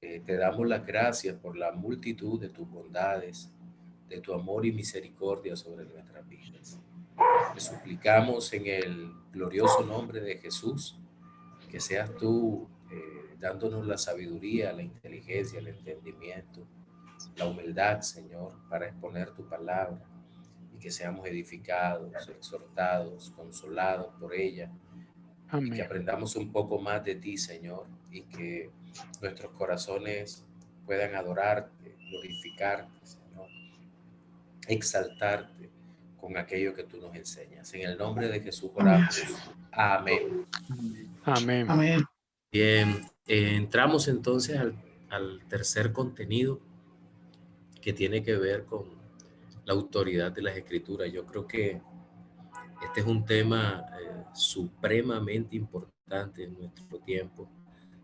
Te damos las gracias por la multitud de tus bondades, de tu amor y misericordia sobre nuestras vidas. Te suplicamos en el glorioso nombre de Jesús que seas tú dándonos la sabiduría, la inteligencia, el entendimiento, la humildad, Señor, para exponer tu palabra y que seamos edificados, exhortados, consolados por ella y que Amén. aprendamos un poco más de ti, Señor, y que nuestros corazones puedan adorarte, glorificarte, Señor, exaltarte con aquello que tú nos enseñas. En el nombre de Jesús Amén. oramos. Amén. Amén. Amén. Bien, entramos entonces al tercer contenido que tiene que ver con la autoridad de las escrituras. Yo creo que este es un tema supremamente importante en nuestro tiempo.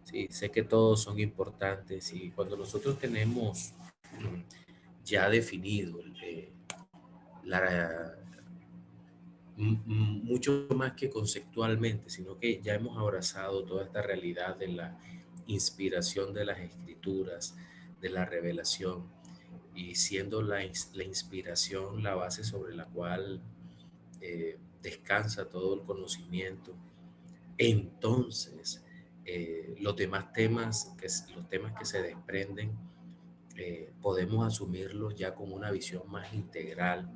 Sí, sé que todos son importantes y cuando nosotros tenemos ya definido la, mucho más que conceptualmente, sino que ya hemos abrazado toda esta realidad de la inspiración de las escrituras, de la revelación, y siendo la inspiración la base sobre la cual descansa todo el conocimiento, entonces los temas que se desprenden, podemos asumirlos ya con una visión más integral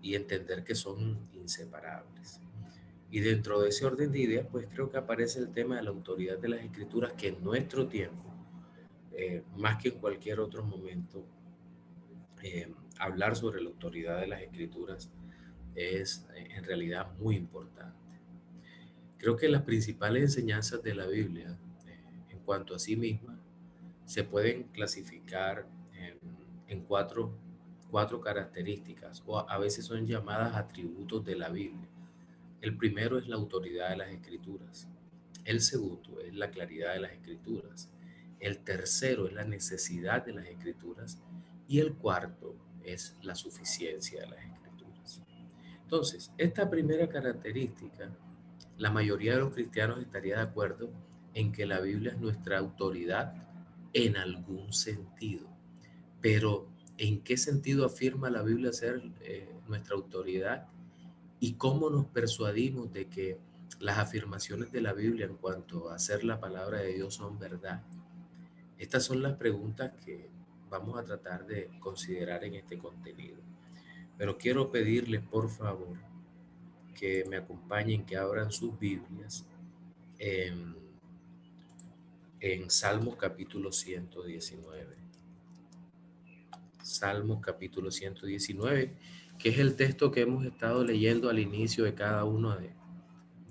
y entender que son inseparables. Y dentro de ese orden de ideas, pues creo que aparece el tema de la autoridad de las escrituras, que en nuestro tiempo, más que en cualquier otro momento, hablar sobre la autoridad de las escrituras es en realidad muy importante. Creo que las principales enseñanzas de la Biblia, en cuanto a sí misma, se pueden clasificar en cuatro características, o a veces son llamadas atributos de la Biblia. El primero es la autoridad de las escrituras. El segundo es la claridad de las escrituras. El tercero es la necesidad de las escrituras. Y el cuarto es la suficiencia de las escrituras. Entonces, esta primera característica, la mayoría de los cristianos estaría de acuerdo en que la Biblia es nuestra autoridad en algún sentido. Pero, ¿en qué sentido afirma la Biblia ser nuestra autoridad? ¿Y cómo nos persuadimos de que las afirmaciones de la Biblia en cuanto a ser la palabra de Dios son verdad? Estas son las preguntas que vamos a tratar de considerar en este contenido. Pero quiero pedirles, por favor, que me acompañen, que abran sus Biblias en, en Salmos capítulo 119. Salmos capítulo 119, que es el texto que hemos estado leyendo al inicio de cada una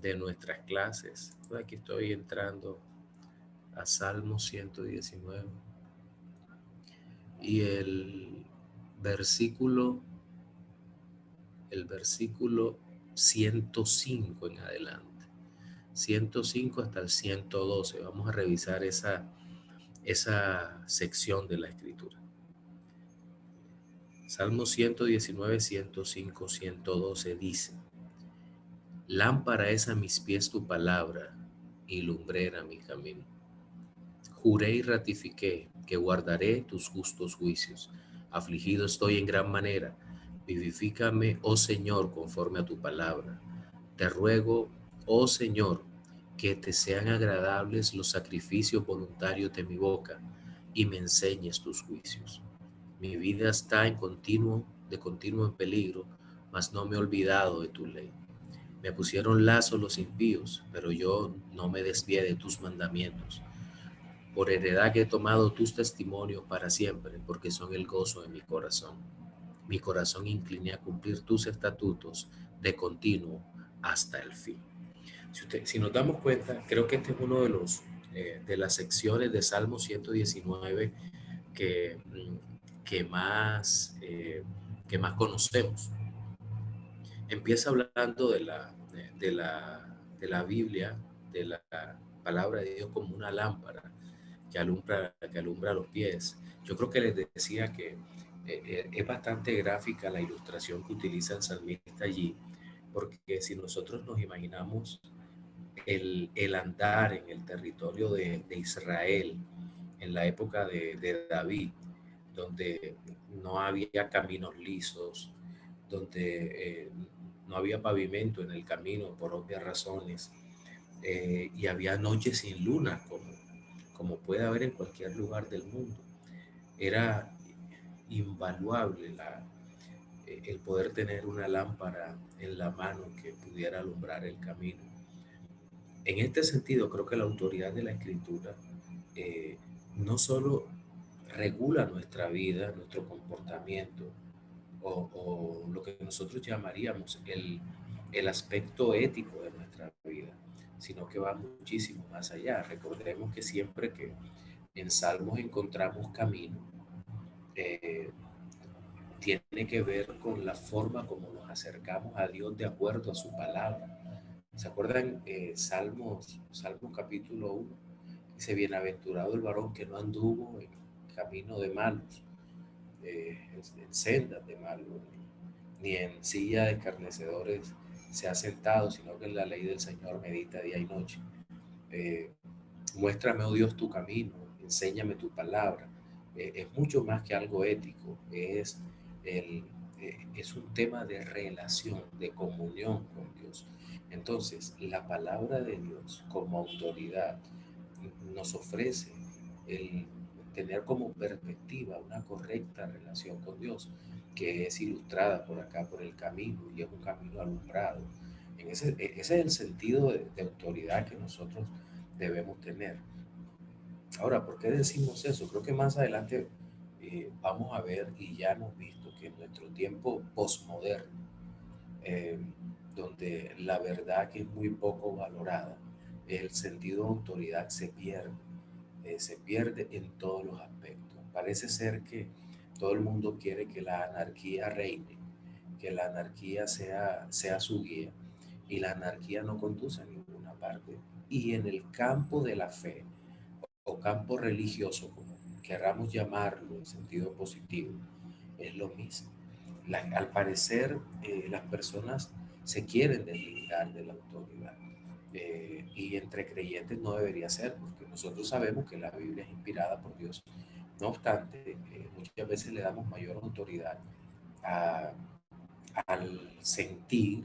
de nuestras clases. Aquí estoy entrando a Salmos 119 y versículo, el versículo 105 en adelante. 105 hasta el 112. Vamos a revisar esa sección de la escritura. Salmo 119, 105, 112 dice: Lámpara es a mis pies tu palabra y lumbrera mi camino. Juré y ratifiqué que guardaré tus justos juicios. Afligido estoy en gran manera. Vivifícame, oh Señor, conforme a tu palabra. Te ruego, oh Señor, que te sean agradables los sacrificios voluntarios de mi boca y me enseñes tus juicios. Mi vida está de continuo en peligro, mas no me he olvidado de tu ley. Me pusieron lazo los impíos, pero yo no me desvié de tus mandamientos. Por heredad que he tomado tus testimonios para siempre, porque son el gozo de mi corazón. Mi corazón incliné a cumplir tus estatutos de continuo hasta el fin. Si nos damos cuenta, creo que este es uno de las secciones de Salmo 119 que, que más conocemos. Empieza hablando de la Biblia, de la palabra de Dios como una lámpara que alumbra los pies. Yo creo que les decía que es bastante gráfica la ilustración que utiliza el salmista allí, porque si nosotros nos imaginamos el andar en el territorio de Israel en la época de David, donde no había caminos lisos, donde no había pavimento en el camino por obvias razones, y había noches sin luna, como puede haber en cualquier lugar del mundo. Era invaluable el poder tener una lámpara en la mano que pudiera alumbrar el camino. En este sentido, creo que la autoridad de la escritura eh, no solo regula nuestra vida, nuestro comportamiento, o lo que nosotros llamaríamos el aspecto ético de nuestra vida, sino que va muchísimo más allá. Recordemos que siempre que en Salmos encontramos camino, eh, tiene que ver con la forma como nos acercamos a Dios de acuerdo a su palabra. ¿Se acuerdan? Salmos capítulo 1, dice, bienaventurado el varón que no anduvo en camino de malos, en sendas de malos, ni en silla de escarnecedores se ha sentado, sino que en la ley del Señor medita día y noche. Eh, Muéstrame, oh Dios, tu camino, enséñame tu palabra. Es mucho más que algo ético, el, es un tema de relación, de comunión con Dios. Entonces, la palabra de Dios como autoridad nos ofrece el tener como perspectiva una correcta relación con Dios, que es ilustrada por acá, por el camino, y es un camino alumbrado. Ese es el sentido de autoridad que nosotros debemos tener. Ahora, ¿por qué decimos eso? Creo que más adelante vamos a ver, y ya hemos visto que en nuestro tiempo posmoderno, eh, donde la verdad que es muy poco valorada, el sentido de autoridad se pierde en todos los aspectos. Parece ser que todo el mundo quiere que la anarquía reine, que la anarquía sea su guía, y la anarquía no conduce a ninguna parte. Y en el campo de la fe, o campo religioso, como querramos llamarlo en sentido positivo, es lo mismo. Al parecer, las personas se quieren deslindar de la autoridad. Y entre creyentes no debería ser, porque nosotros sabemos que la Biblia es inspirada por Dios. No obstante, muchas veces le damos mayor autoridad a, al sentir,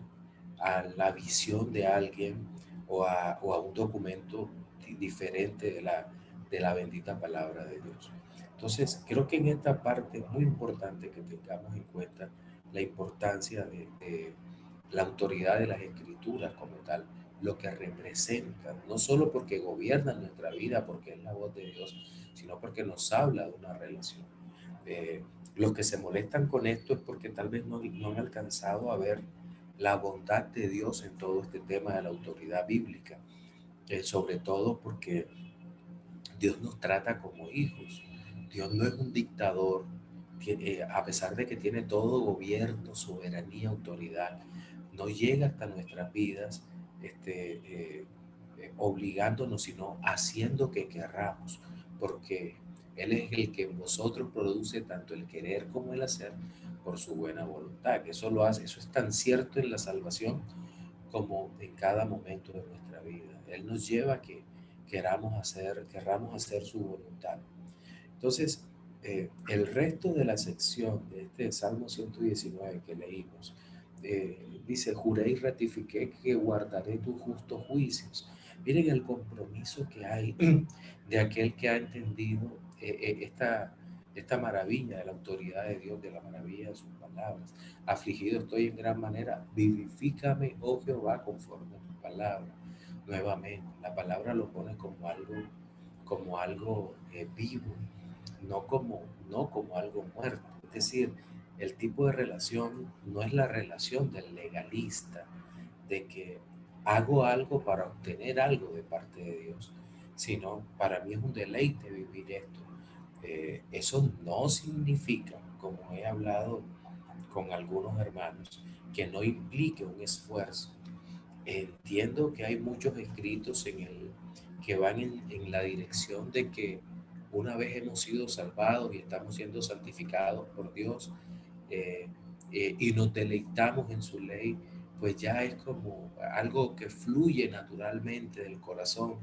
a la visión de alguien, o a un documento diferente de la bendita palabra de Dios. Entonces, creo que en esta parte es muy importante que tengamos en cuenta la importancia de la autoridad de las escrituras como tal, lo que representan, no solo porque gobiernan nuestra vida, porque es la voz de Dios, sino porque nos habla de una relación. Eh, los que se molestan con esto es porque tal vez no han alcanzado a ver la bondad de Dios en todo este tema de la autoridad bíblica, sobre todo porque Dios nos trata como hijos. Dios no es un dictador, a pesar de que tiene todo gobierno, soberanía, autoridad, no llega hasta nuestras vidas obligándonos, sino haciendo que querramos, porque Él es el que en vosotros produce tanto el querer como el hacer por su buena voluntad. Eso lo hace, eso es tan cierto en la salvación como en cada momento de nuestra vida. Él nos lleva a que querramos hacer su voluntad. Entonces, el resto de la sección de este Salmo 119 que leímos, dice, juré y ratifiqué que guardaré tus justos juicios. Miren el compromiso que hay de aquel que ha entendido esta maravilla de la autoridad de Dios, de la maravilla de sus palabras. Afligido estoy en gran manera, vivifícame, oh Jehová, conforme a tu palabra. Nuevamente, la palabra lo pone como algo vivo, no como algo muerto. Es decir, el tipo de relación no es la relación del legalista, de que hago algo para obtener algo de parte de Dios, sino para mí es un deleite vivir esto. Eso no significa, como he hablado con algunos hermanos, que no implique un esfuerzo. Entiendo que hay muchos escritos que van en la dirección de que una vez hemos sido salvados y estamos siendo santificados por Dios, eh, y nos deleitamos en su ley, pues ya es como algo que fluye naturalmente del corazón,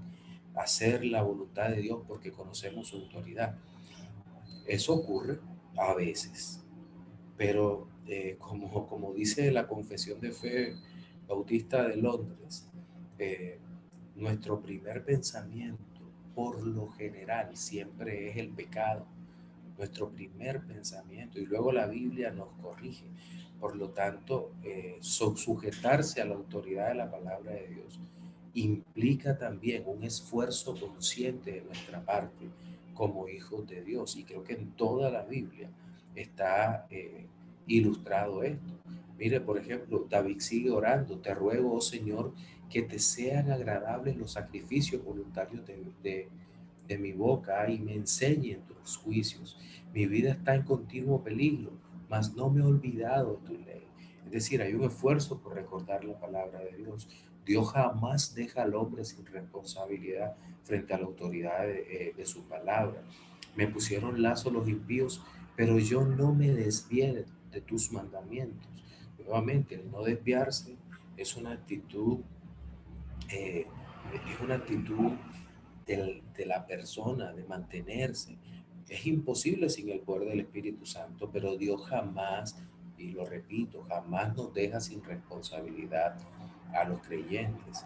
hacer la voluntad de Dios porque conocemos su autoridad. Eso ocurre a veces, pero como dice la Confesión de Fe Bautista de Londres, eh, nuestro primer pensamiento por lo general siempre es el pecado, nuestro primer pensamiento, y luego la Biblia nos corrige. Por lo tanto, sujetarse a la autoridad de la palabra de Dios implica también un esfuerzo consciente de nuestra parte como hijos de Dios. Y creo que en toda la Biblia está ilustrado esto. Mire, por ejemplo, David sigue orando: te ruego, oh Señor, que te sean agradables los sacrificios voluntarios de mi boca y me enseñen tus juicios. Mi vida está en continuo peligro, mas no me he olvidado de tu ley. Es decir, hay un esfuerzo por recordar la palabra de Dios. Dios jamás deja al hombre sin responsabilidad frente a la autoridad de su palabra. Me pusieron lazo los impíos, pero yo no me desvié de tus mandamientos. Nuevamente, el no desviarse es una actitud, eh, de la persona, de mantenerse. Es imposible sin el poder del Espíritu Santo, pero Dios jamás, y lo repito, jamás nos deja sin responsabilidad a los creyentes.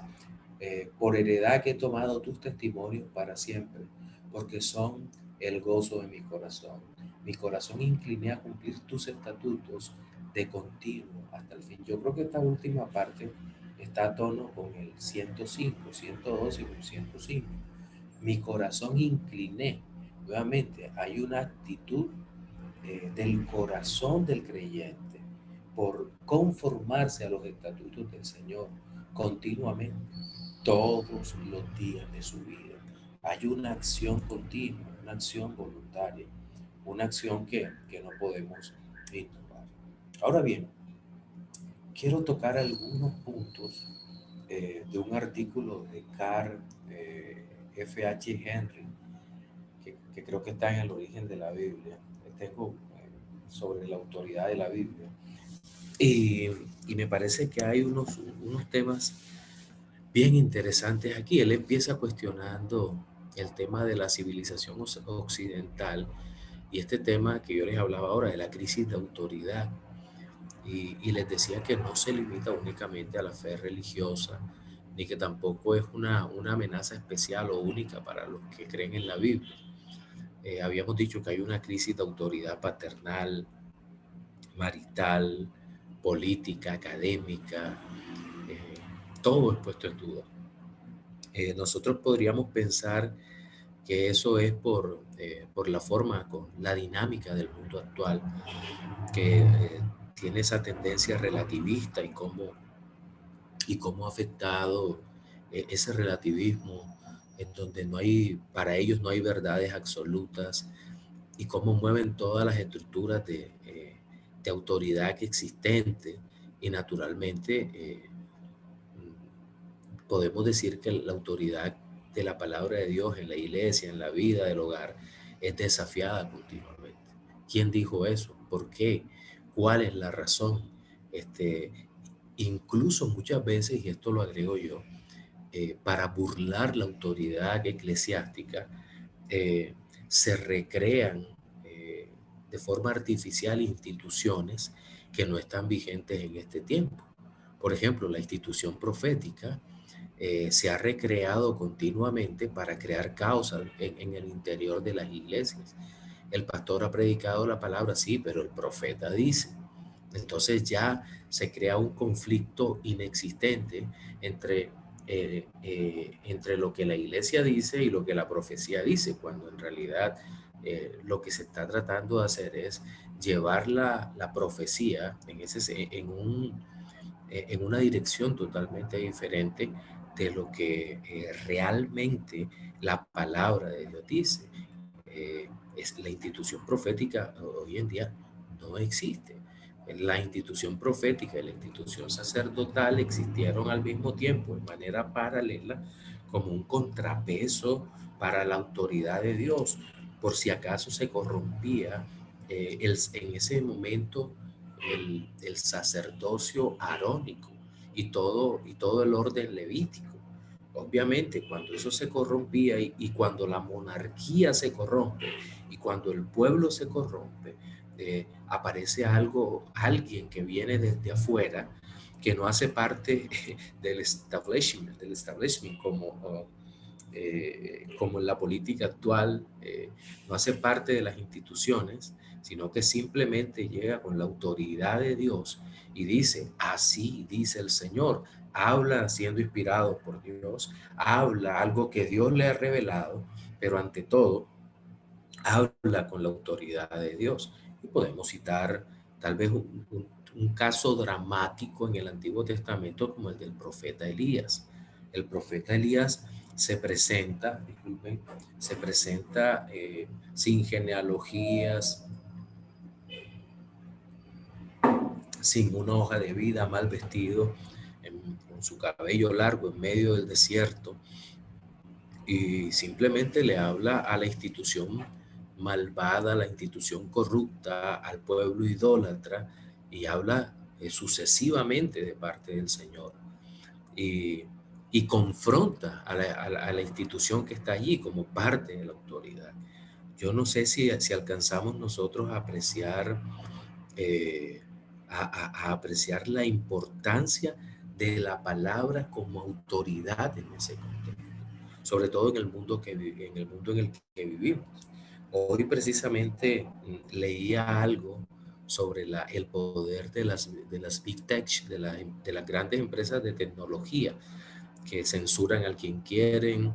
Por heredad que he tomado tus testimonios para siempre, porque son el gozo de mi corazón. Mi corazón incliné a cumplir tus estatutos de continuo hasta el fin. Yo creo que esta última parte está a tono con el 105, 102 y el 105. Mi corazón incliné. Nuevamente, hay una actitud del corazón del creyente por conformarse a los estatutos del Señor continuamente, todos los días de su vida. Hay una acción continua, una acción voluntaria, una acción que no podemos ignorar. Ahora bien, quiero tocar algunos puntos de un artículo de Carl F. H. Henry, que creo que está en el origen de la Biblia. Tengo sobre la autoridad de la Biblia. Y, y me parece que hay unos temas bien interesantes aquí. Él empieza cuestionando el tema de la civilización occidental y este tema que yo les hablaba ahora de la crisis de autoridad. Y les decía que no se limita únicamente a la fe religiosa, ni que tampoco es una amenaza especial o única para los que creen en la Biblia. Habíamos dicho que hay una crisis de autoridad paternal, marital, política, académica, eh, todo es puesto en duda. Nosotros podríamos pensar que eso es por la forma, con la dinámica del mundo actual, que tiene esa tendencia relativista y cómo ha afectado ese relativismo en donde para ellos no hay verdades absolutas, y cómo mueven todas las estructuras de autoridad que existente, y naturalmente podemos decir que la autoridad de la palabra de Dios en la iglesia, en la vida del hogar, es desafiada continuamente. ¿Quién dijo eso? ¿Por qué? ¿Cuál es la razón? Incluso muchas veces, y esto lo agrego yo, para burlar la autoridad eclesiástica, eh, se recrean de forma artificial instituciones que no están vigentes en este tiempo. Por ejemplo, la institución profética se ha recreado continuamente para crear caos en el interior de las iglesias. El pastor ha predicado la palabra, sí, pero el profeta dice. Entonces ya se crea un conflicto inexistente entre lo que la iglesia dice y lo que la profecía dice, cuando en realidad lo que se está tratando de hacer es llevar la profecía en una dirección totalmente diferente de lo que realmente la palabra de Dios dice. Es la institución profética hoy en día no existe. La institución profética y la institución sacerdotal existieron al mismo tiempo, de manera paralela, como un contrapeso para la autoridad de Dios, por si acaso se corrompía en ese momento el sacerdocio arónico y todo el orden levítico. Obviamente, cuando eso se corrompía y cuando la monarquía se corrompe y cuando el pueblo se corrompe, aparece alguien que viene desde afuera, que no hace parte del establishment como en la política actual, no hace parte de las instituciones, sino que simplemente llega con la autoridad de Dios y dice, así dice el Señor, habla siendo inspirado por Dios, habla algo que Dios le ha revelado, pero ante todo, habla con la autoridad de Dios. Y podemos citar tal vez un caso dramático en el Antiguo Testamento como el del profeta Elías. El profeta Elías se presenta, disculpen, se presenta sin genealogías, sin una hoja de vida, mal vestido, con su cabello largo en medio del desierto, y simplemente le habla a la institución malvada, a la institución corrupta, al pueblo idólatra, y habla sucesivamente de parte del Señor. Y, y confronta a la institución que está allí como parte de la autoridad. Yo no sé si alcanzamos nosotros a apreciar, eh, a apreciar la importancia de la palabra como autoridad en ese contexto, sobre todo en el mundo en el mundo en el que vivimos. Hoy precisamente leía algo sobre el poder de las Big Tech, de las grandes empresas de tecnología, que censuran al quien quieren,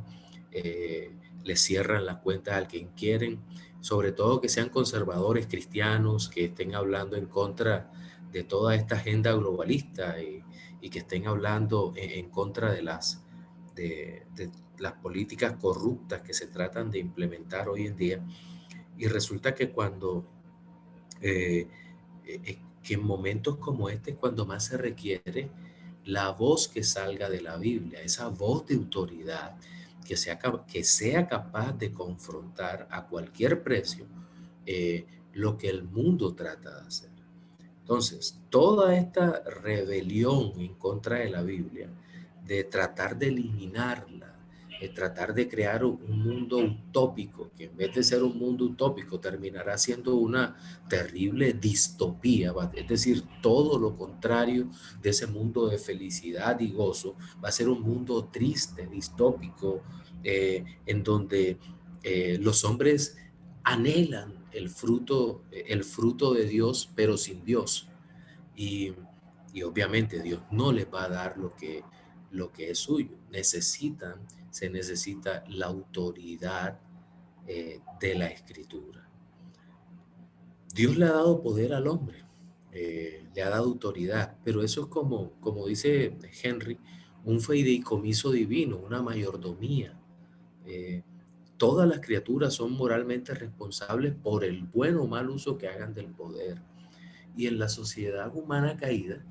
eh, le cierran las cuentas al quien quieren, sobre todo que sean conservadores cristianos, que estén hablando en contra de toda esta agenda globalista, y que estén hablando en contra de las políticas corruptas que se tratan de implementar hoy en día. Y resulta que eh, que en momentos como este es cuando más se requiere la voz que salga de la Biblia, esa voz de autoridad que sea capaz de confrontar a cualquier precio lo que el mundo trata de hacer. Entonces, toda esta rebelión en contra de la Biblia, de tratar de eliminarla, de tratar de crear un mundo utópico, que en vez de ser un mundo utópico terminará siendo una terrible distopía, es decir, todo lo contrario de ese mundo de felicidad y gozo, va a ser un mundo triste, distópico, en donde los hombres anhelan el fruto de Dios, pero sin Dios. Y, y obviamente Dios no les va a dar lo que es suyo. Se necesita la autoridad de la Escritura. Dios le ha dado poder al hombre, le ha dado autoridad, pero eso es como dice Henry, un fideicomiso divino, una mayordomía. Eh, Todas las criaturas son moralmente responsables por el buen o mal uso que hagan del poder. Y en la sociedad humana caída,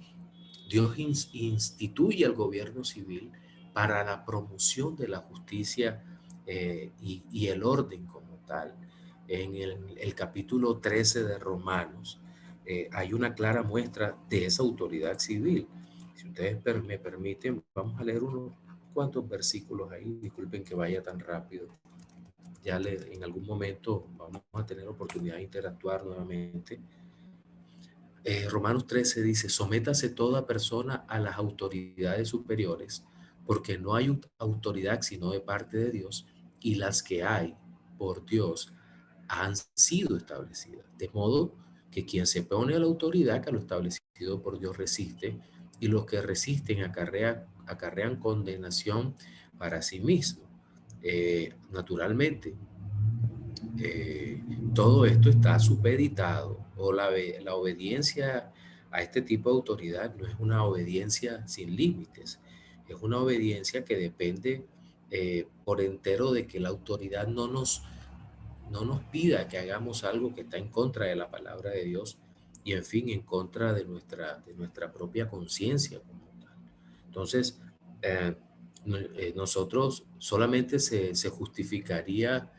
Dios instituye el gobierno civil para la promoción de la justicia y el orden como tal. En el capítulo 13 de Romanos hay una clara muestra de esa autoridad civil. Si ustedes me permiten, vamos a leer unos cuantos versículos ahí. Disculpen que vaya tan rápido. En algún momento vamos a tener oportunidad de interactuar nuevamente. Romanos 13 dice, sométase toda persona a las autoridades superiores, porque no hay autoridad sino de parte de Dios, y las que hay por Dios han sido establecidas. De modo que quien se pone a la autoridad, que a lo establecido por Dios resiste, y los que resisten acarrean condenación para sí mismos. Naturalmente, eh, todo esto está supeditado, o la obediencia a este tipo de autoridad no es una obediencia sin límites, es una obediencia que depende por entero de que la autoridad no nos pida que hagamos algo que está en contra de la palabra de Dios y, en fin, en contra de nuestra propia conciencia como tal. Entonces, eh, nosotros solamente se justificaría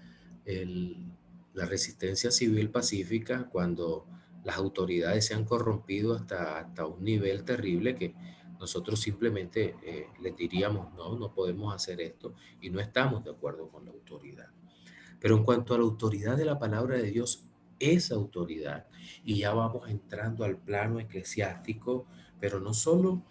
el- la resistencia civil pacífica cuando las autoridades se han corrompido hasta un nivel terrible que nosotros simplemente les diríamos, no, no podemos hacer esto y no estamos de acuerdo con la autoridad. Pero en cuanto a la autoridad de la palabra de Dios, es autoridad. Y ya vamos entrando al plano eclesiástico, pero no solo,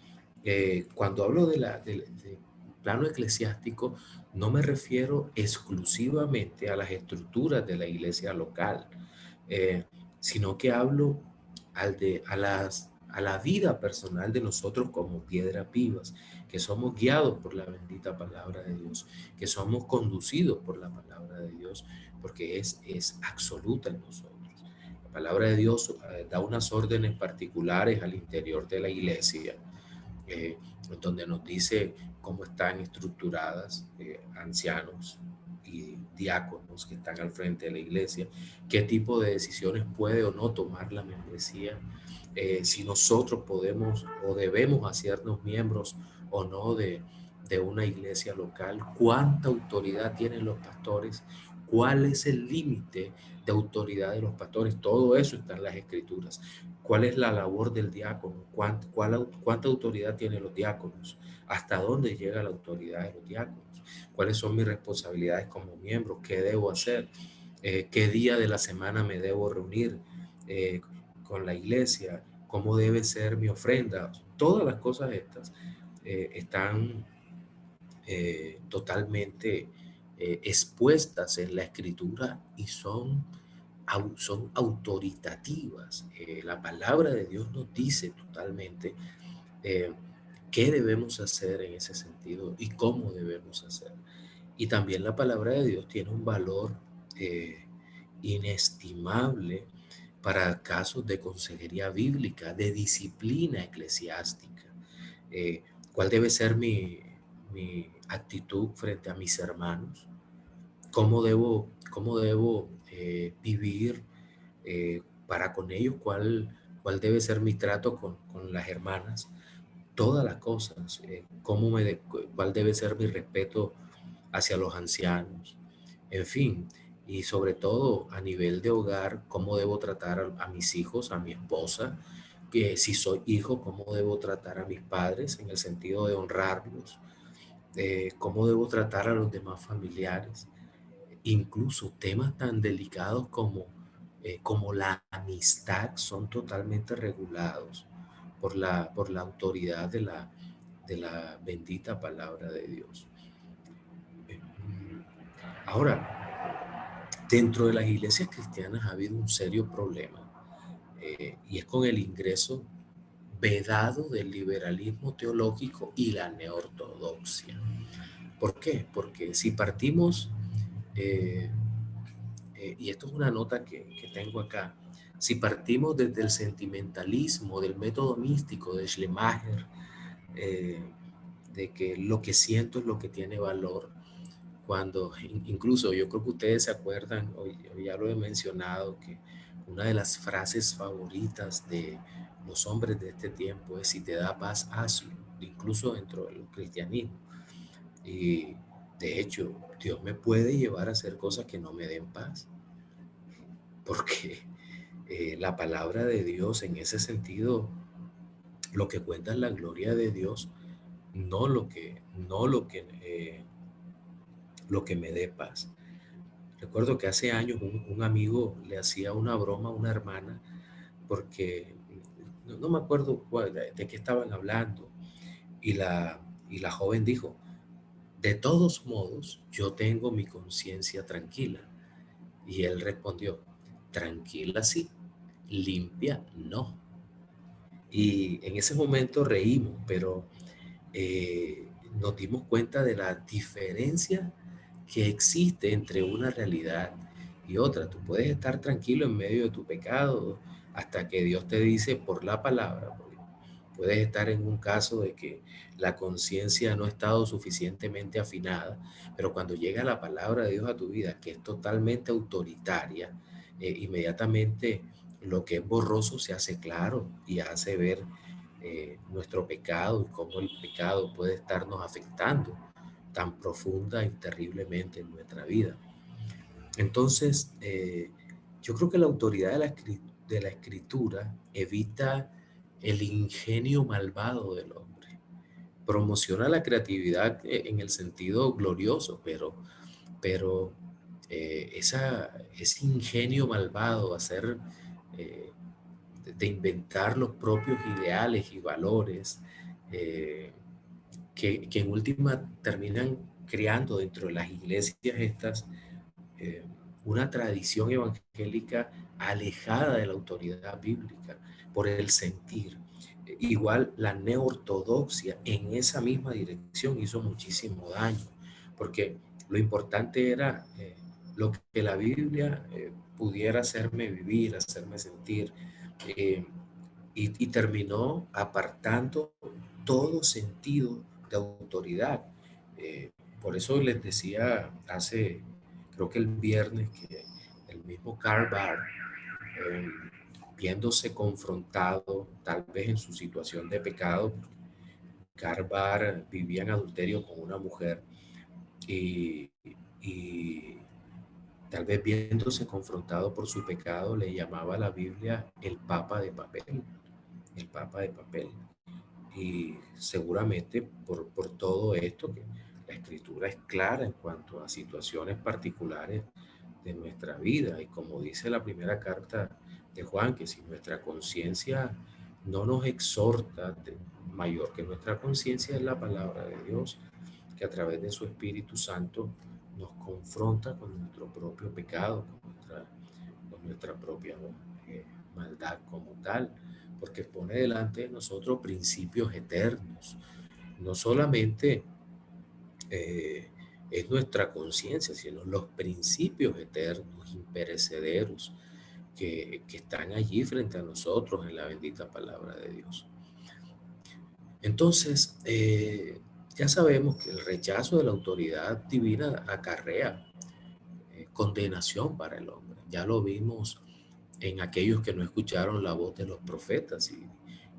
cuando hablo de plano eclesiástico, no me refiero exclusivamente a las estructuras de la iglesia local, eh, sino que hablo a la vida personal de nosotros como piedras vivas, que somos guiados por la bendita palabra de Dios, que somos conducidos por la palabra de Dios, porque es absoluta en nosotros. La palabra de Dios da unas órdenes particulares al interior de la iglesia, eh, donde nos dice cómo están estructuradas ancianos y diáconos que están al frente de la iglesia, qué tipo de decisiones puede o no tomar la membresía, si nosotros podemos o debemos hacernos miembros o no de una iglesia local, cuánta autoridad tienen los pastores, cuál es el límite de autoridad de los pastores, todo eso está en las escrituras. ¿Cuál es la labor del diácono? ¿Cuánta autoridad tienen los diáconos? ¿Hasta dónde llega la autoridad de los diáconos? ¿Cuáles son mis responsabilidades como miembro? ¿Qué debo hacer? ¿Qué día de la semana me debo reunir con la iglesia? ¿Cómo debe ser mi ofrenda? Todas las cosas estas están totalmente expuestas en la escritura y son autoritativas. La palabra de Dios nos dice totalmente eh, qué debemos hacer en ese sentido y cómo debemos hacer. Y también la palabra de Dios tiene un valor eh, inestimable para casos de consejería bíblica, de disciplina eclesiástica. Eh, ¿Cuál debe ser mi actitud frente a mis hermanos? ¿Cómo debo vivir para con ellos? ¿Cuál debe ser mi trato con las hermanas? Todas las cosas. ¿Cuál debe ser mi respeto hacia los ancianos? En fin, y sobre todo a nivel de hogar, ¿cómo debo tratar a mis hijos, a mi esposa? Que si soy hijo, ¿cómo debo tratar a mis padres en el sentido de honrarlos? ¿Cómo debo tratar a los demás familiares? Incluso temas tan delicados como la amistad son totalmente regulados por la autoridad de la bendita palabra de Dios. Ahora, dentro de las iglesias cristianas ha habido un serio problema y es con el ingreso vedado del liberalismo teológico y la neortodoxia. ¿Por qué? Porque si partimos eh, y esto es una nota que tengo acá, si partimos desde el sentimentalismo, del método místico de Schlemacher, eh, de que lo que siento es lo que tiene valor, cuando incluso yo creo que ustedes se acuerdan, hoy ya lo he mencionado, que una de las frases favoritas de los hombres de este tiempo es: si te da paz, hazlo, incluso dentro del cristianismo. Y de hecho, Dios me puede llevar a hacer cosas que no me den paz, porque la palabra de Dios en ese sentido lo que cuenta es la gloria de Dios, no lo que me dé paz. Recuerdo que hace años un amigo le hacía una broma a una hermana porque no me acuerdo de qué estaban hablando y y la joven dijo: de todos modos, yo tengo mi conciencia tranquila. Y él respondió: tranquila sí, limpia no. Y en ese momento reímos, pero nos dimos cuenta de la diferencia que existe entre una realidad y otra. Tú puedes estar tranquilo en medio de tu pecado hasta que Dios te dice por la palabra. Puedes estar en un caso de que la conciencia no ha estado suficientemente afinada, pero cuando llega la palabra de Dios a tu vida, que es totalmente autoritaria, inmediatamente lo que es borroso se hace claro y hace ver nuestro pecado y cómo el pecado puede estarnos afectando tan profunda y terriblemente en nuestra vida. Entonces, yo creo que la autoridad de la escritura evita el ingenio malvado del hombre. promociona la creatividad en el sentido glorioso, pero ese ingenio malvado, hacer, eh, de inventar los propios ideales y valores, eh, que en última terminan creando dentro de las iglesias estas, eh, una tradición evangélica alejada de la autoridad bíblica por el sentir. Igual la neortodoxia en esa misma dirección hizo muchísimo daño, porque lo importante era, lo que la Biblia pudiera hacerme vivir, hacerme sentir, eh, y terminó apartando todo sentido de autoridad. Eh, por eso les decía hace, creo que el viernes, que el mismo Karl Barth, eh, viéndose confrontado tal vez en su situación de pecado, Karl Barth vivía en adulterio con una mujer, y, y tal vez viéndose confrontado por su pecado, le llamaba a la Biblia el Papa de papel, el Papa de papel. Y seguramente por todo esto, que la escritura es clara en cuanto a situaciones particulares de nuestra vida. Y como dice la primera carta de Juan, que si nuestra conciencia no nos exhorta, mayor que nuestra conciencia es la palabra de Dios, que a través de su Espíritu Santo nos confronta con nuestro propio pecado, con nuestra propia eh, maldad como tal, porque pone delante de nosotros principios eternos. No solamente eh, es nuestra conciencia, sino los principios eternos, imperecederos, que están allí frente a nosotros en la bendita palabra de Dios. Entonces, ya sabemos que el rechazo de la autoridad divina acarrea condenación para el hombre. Ya lo vimos en aquellos que no escucharon la voz de los profetas, y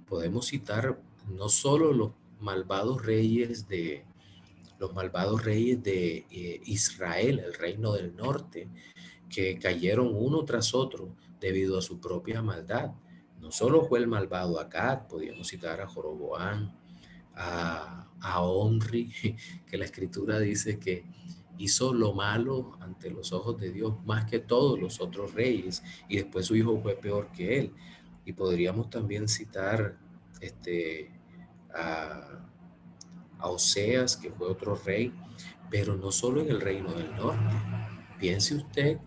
podemos citar no solo los malvados reyes de Israel, el reino del norte, que cayeron uno tras otro debido a su propia maldad. No solo fue el malvado Acab, podríamos citar a Joroboam, a Omri, que la escritura dice que hizo lo malo ante los ojos de Dios más que todos los otros reyes, y después su hijo fue peor que él. Y podríamos también citar a, a Oseas, que fue otro rey, pero no solo en el reino del norte. Piense usted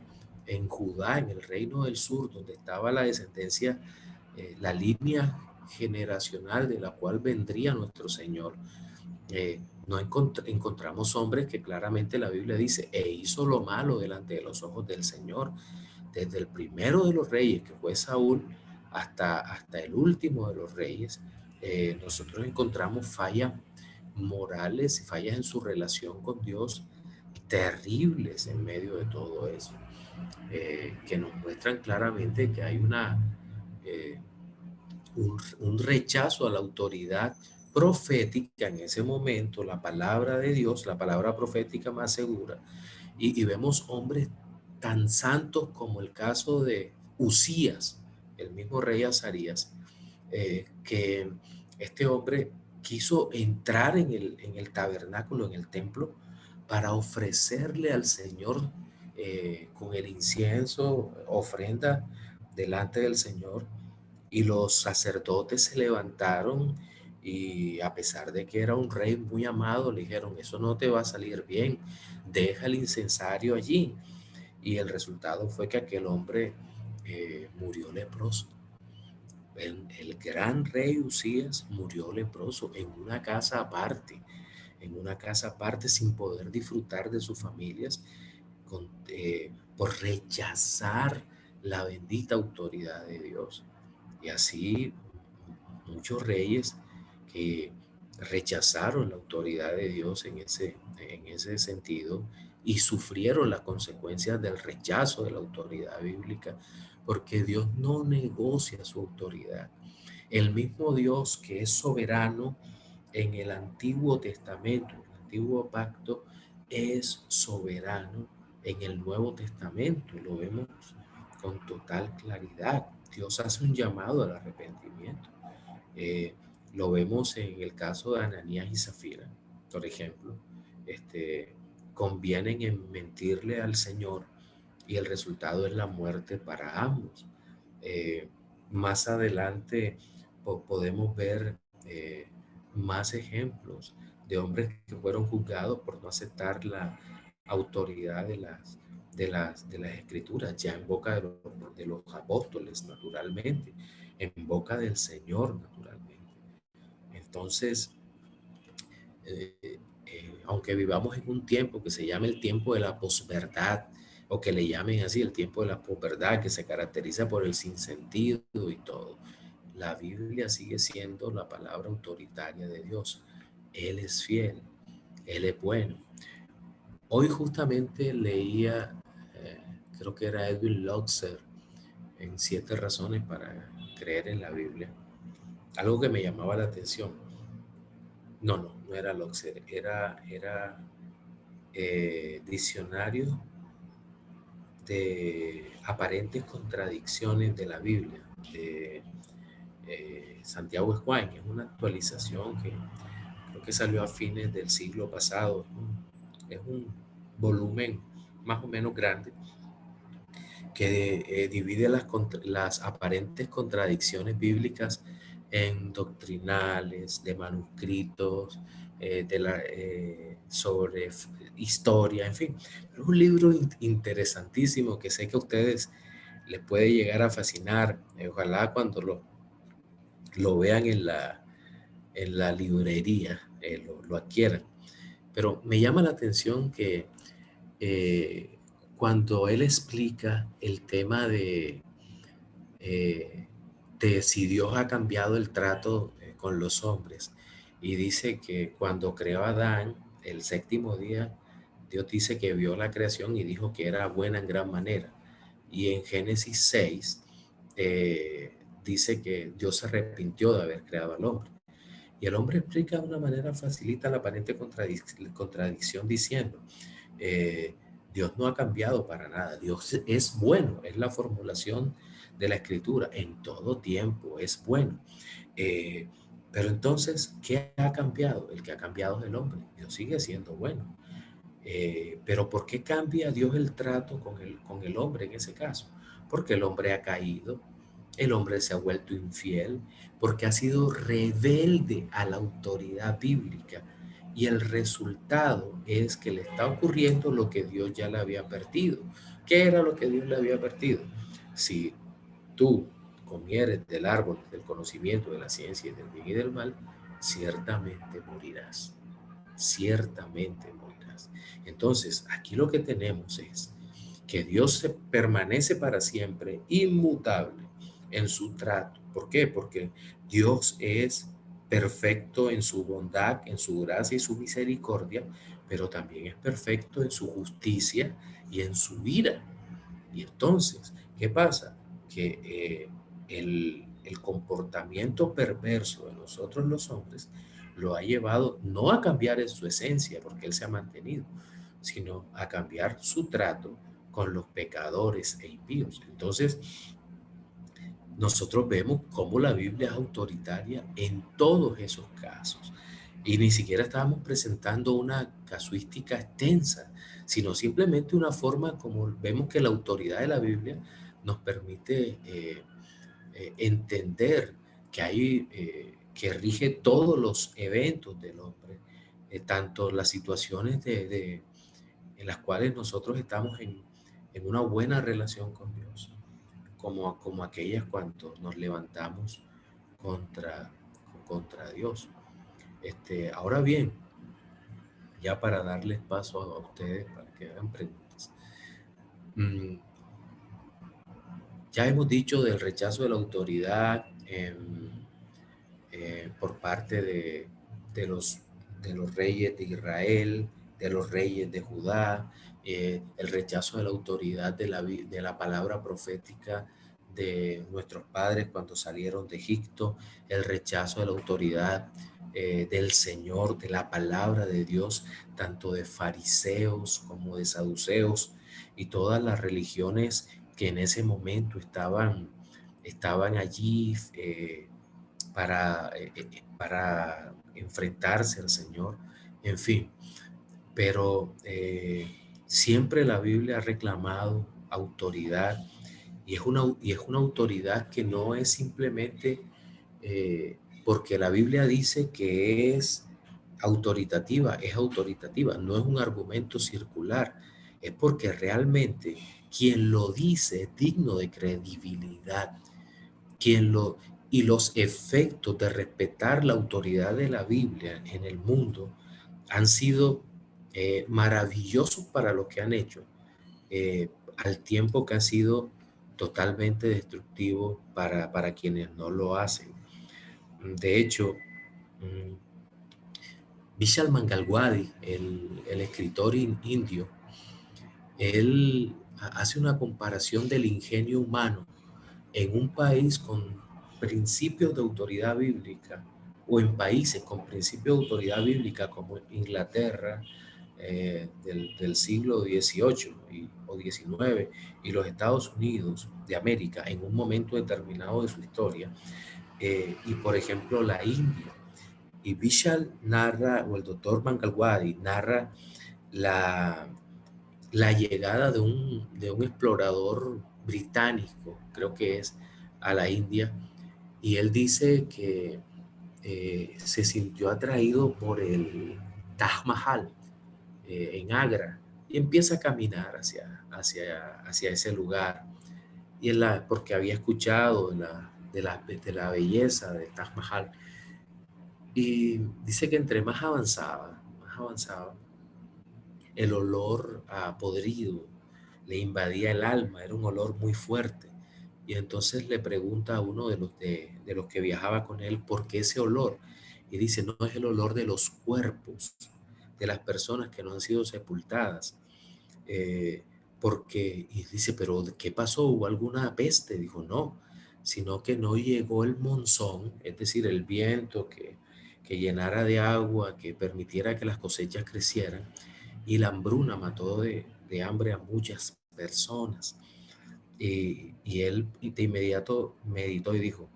en Judá, en el reino del sur, donde estaba la descendencia, la línea generacional de la cual vendría nuestro Señor. No encontramos hombres que claramente la Biblia dice, e hizo lo malo delante de los ojos del Señor. Desde el primero de los reyes, que fue Saúl, hasta el último de los reyes, nosotros encontramos fallas morales y fallas en su relación con Dios terribles en medio de todo eso, que nos muestran claramente que hay eh, un rechazo a la autoridad profética en ese momento, la palabra de Dios, la palabra profética más segura, y vemos hombres tan santos como el caso de Usías, el mismo rey Azarías, que este hombre quiso entrar en el tabernáculo, en el templo, para ofrecerle al Señor, con el incienso, ofrenda delante del Señor, y los sacerdotes se levantaron, y a pesar de que era un rey muy amado, le dijeron, eso no te va a salir bien, deja el incensario allí. Y el resultado fue que aquel hombre murió leproso. El gran rey Usías murió leproso en una casa aparte, sin poder disfrutar de sus familias, por rechazar la bendita autoridad de Dios. Y así muchos reyes que rechazaron la autoridad de Dios en ese sentido, y sufrieron las consecuencias del rechazo de la autoridad bíblica, porque Dios no negocia su autoridad. El mismo Dios que es soberano en el Antiguo Testamento, el Antiguo Pacto, es soberano en el Nuevo Testamento. Lo vemos con total claridad. Dios hace un llamado al arrepentimiento. Eh, Lo vemos en el caso de Ananías y Zafira, por ejemplo. Convienen en mentirle al Señor y el resultado es la muerte para ambos. Eh, Más adelante podemos ver más ejemplos de hombres que fueron juzgados por no aceptar la autoridad de las escrituras, ya en boca de los apóstoles, naturalmente, en boca del Señor, naturalmente. Entonces, aunque vivamos en un tiempo que se llama el tiempo de la posverdad, o que le llamen así el tiempo de la posverdad, que se caracteriza por el sinsentido y todo, la Biblia sigue siendo la palabra autoritaria de Dios. Él es fiel, Él es bueno. Hoy justamente leía, eh, creo que era Edwin Lotzer, en 7 razones para creer en la Biblia, algo que me llamaba la atención. No era Lotzer, era diccionario de aparentes contradicciones de la Biblia, de Santiago Esquain. Es una actualización que creo que salió a fines del siglo pasado. Es un volumen más o menos grande que divide las aparentes contradicciones bíblicas en doctrinales, de manuscritos, sobre historia, en fin. Pero es un libro interesantísimo que sé que a ustedes les puede llegar a fascinar. Ojalá cuando lo vean en la librería lo adquieran. Pero me llama la atención que eh, cuando él explica el tema eh, de si Dios ha cambiado el trato con los hombres, y dice que cuando creó a Adán, el séptimo día, Dios dice que vio la creación y dijo que era buena en gran manera. Y en Génesis 6 dice que Dios se arrepintió de haber creado al hombre. Y el hombre explica de una manera facilita la aparente contradicción diciendo, eh, Dios no ha cambiado para nada, Dios es bueno, es la formulación de la escritura, en todo tiempo es bueno. Eh, pero entonces, ¿qué ha cambiado? El que ha cambiado es el hombre, Dios sigue siendo bueno. Pero ¿por qué cambia Dios el trato con el hombre en ese caso? Porque el hombre ha caído, el hombre se ha vuelto infiel, porque ha sido rebelde a la autoridad bíblica. Y el resultado es que le está ocurriendo lo que Dios ya le había advertido. ¿Qué era lo que Dios le había advertido? Si tú comieres del árbol del conocimiento de la ciencia y del bien y del mal, ciertamente morirás. Ciertamente morirás. Entonces, aquí lo que tenemos es que Dios se permanece para siempre inmutable en su trato. ¿Por qué? Porque Dios es perfecto en su bondad, en su gracia y su misericordia, pero también es perfecto en su justicia y en su ira. Y entonces, ¿qué pasa? Que el comportamiento perverso de nosotros los hombres lo ha llevado no a cambiar en su esencia, porque Él se ha mantenido, sino a cambiar su trato con los pecadores e impíos. Entonces, nosotros vemos cómo la Biblia es autoritaria en todos esos casos. Y ni siquiera estábamos presentando una casuística extensa, sino simplemente una forma como vemos que la autoridad de la Biblia nos permite entender que que rige todos los eventos del hombre, tanto las situaciones en las cuales nosotros estamos en una buena relación con Dios, como aquellas cuando nos levantamos contra, contra Dios. Ahora bien, ya para darles paso a ustedes para que hagan preguntas, mm, ya hemos dicho del rechazo de la autoridad por parte de los, de los reyes de Israel, de los reyes de Judá, el rechazo de la autoridad de la palabra profética de nuestros padres cuando salieron de Egipto, el rechazo de la autoridad del Señor, de la palabra de Dios, tanto de fariseos como de saduceos y todas las religiones que en ese momento estaban allí para enfrentarse al Señor, en fin. Pero siempre la Biblia ha reclamado autoridad y es una autoridad que no es simplemente porque la Biblia dice que es autoritativa, no es un argumento circular, es porque realmente quien lo dice es digno de credibilidad, quien lo, y los efectos de respetar la autoridad de la Biblia en el mundo han sido maravillosos para lo que han hecho, al tiempo que ha sido totalmente destructivo para quienes no lo hacen. De hecho, Vishal Mangalwadi, el escritor indio, él hace una comparación del ingenio humano en un país con principios de autoridad bíblica o en países con principios de autoridad bíblica como Inglaterra del siglo XVIII o XIX y los Estados Unidos de América en un momento determinado de su historia y por ejemplo la India. Y Vishal narra, o el doctor Mangalwadi narra la, la llegada de un explorador británico, creo que es, a la India, y él dice que se sintió atraído por el Taj Mahal en Agra y empieza a caminar hacia ese lugar. Y porque había escuchado de la belleza del Taj Mahal. Y dice que entre más avanzaba, el olor a podrido le invadía el alma, era un olor muy fuerte. Y entonces le pregunta a uno de los que viajaba con él por qué ese olor. Y dice, no es el olor de los cuerpos de las personas que no han sido sepultadas. Eh, y dice, pero ¿qué pasó? ¿Hubo alguna peste? Dijo, no, sino que no llegó el monzón, es decir, el viento que llenara de agua, que permitiera que las cosechas crecieran y la hambruna mató de hambre a muchas personas. Y él de inmediato meditó y dijo,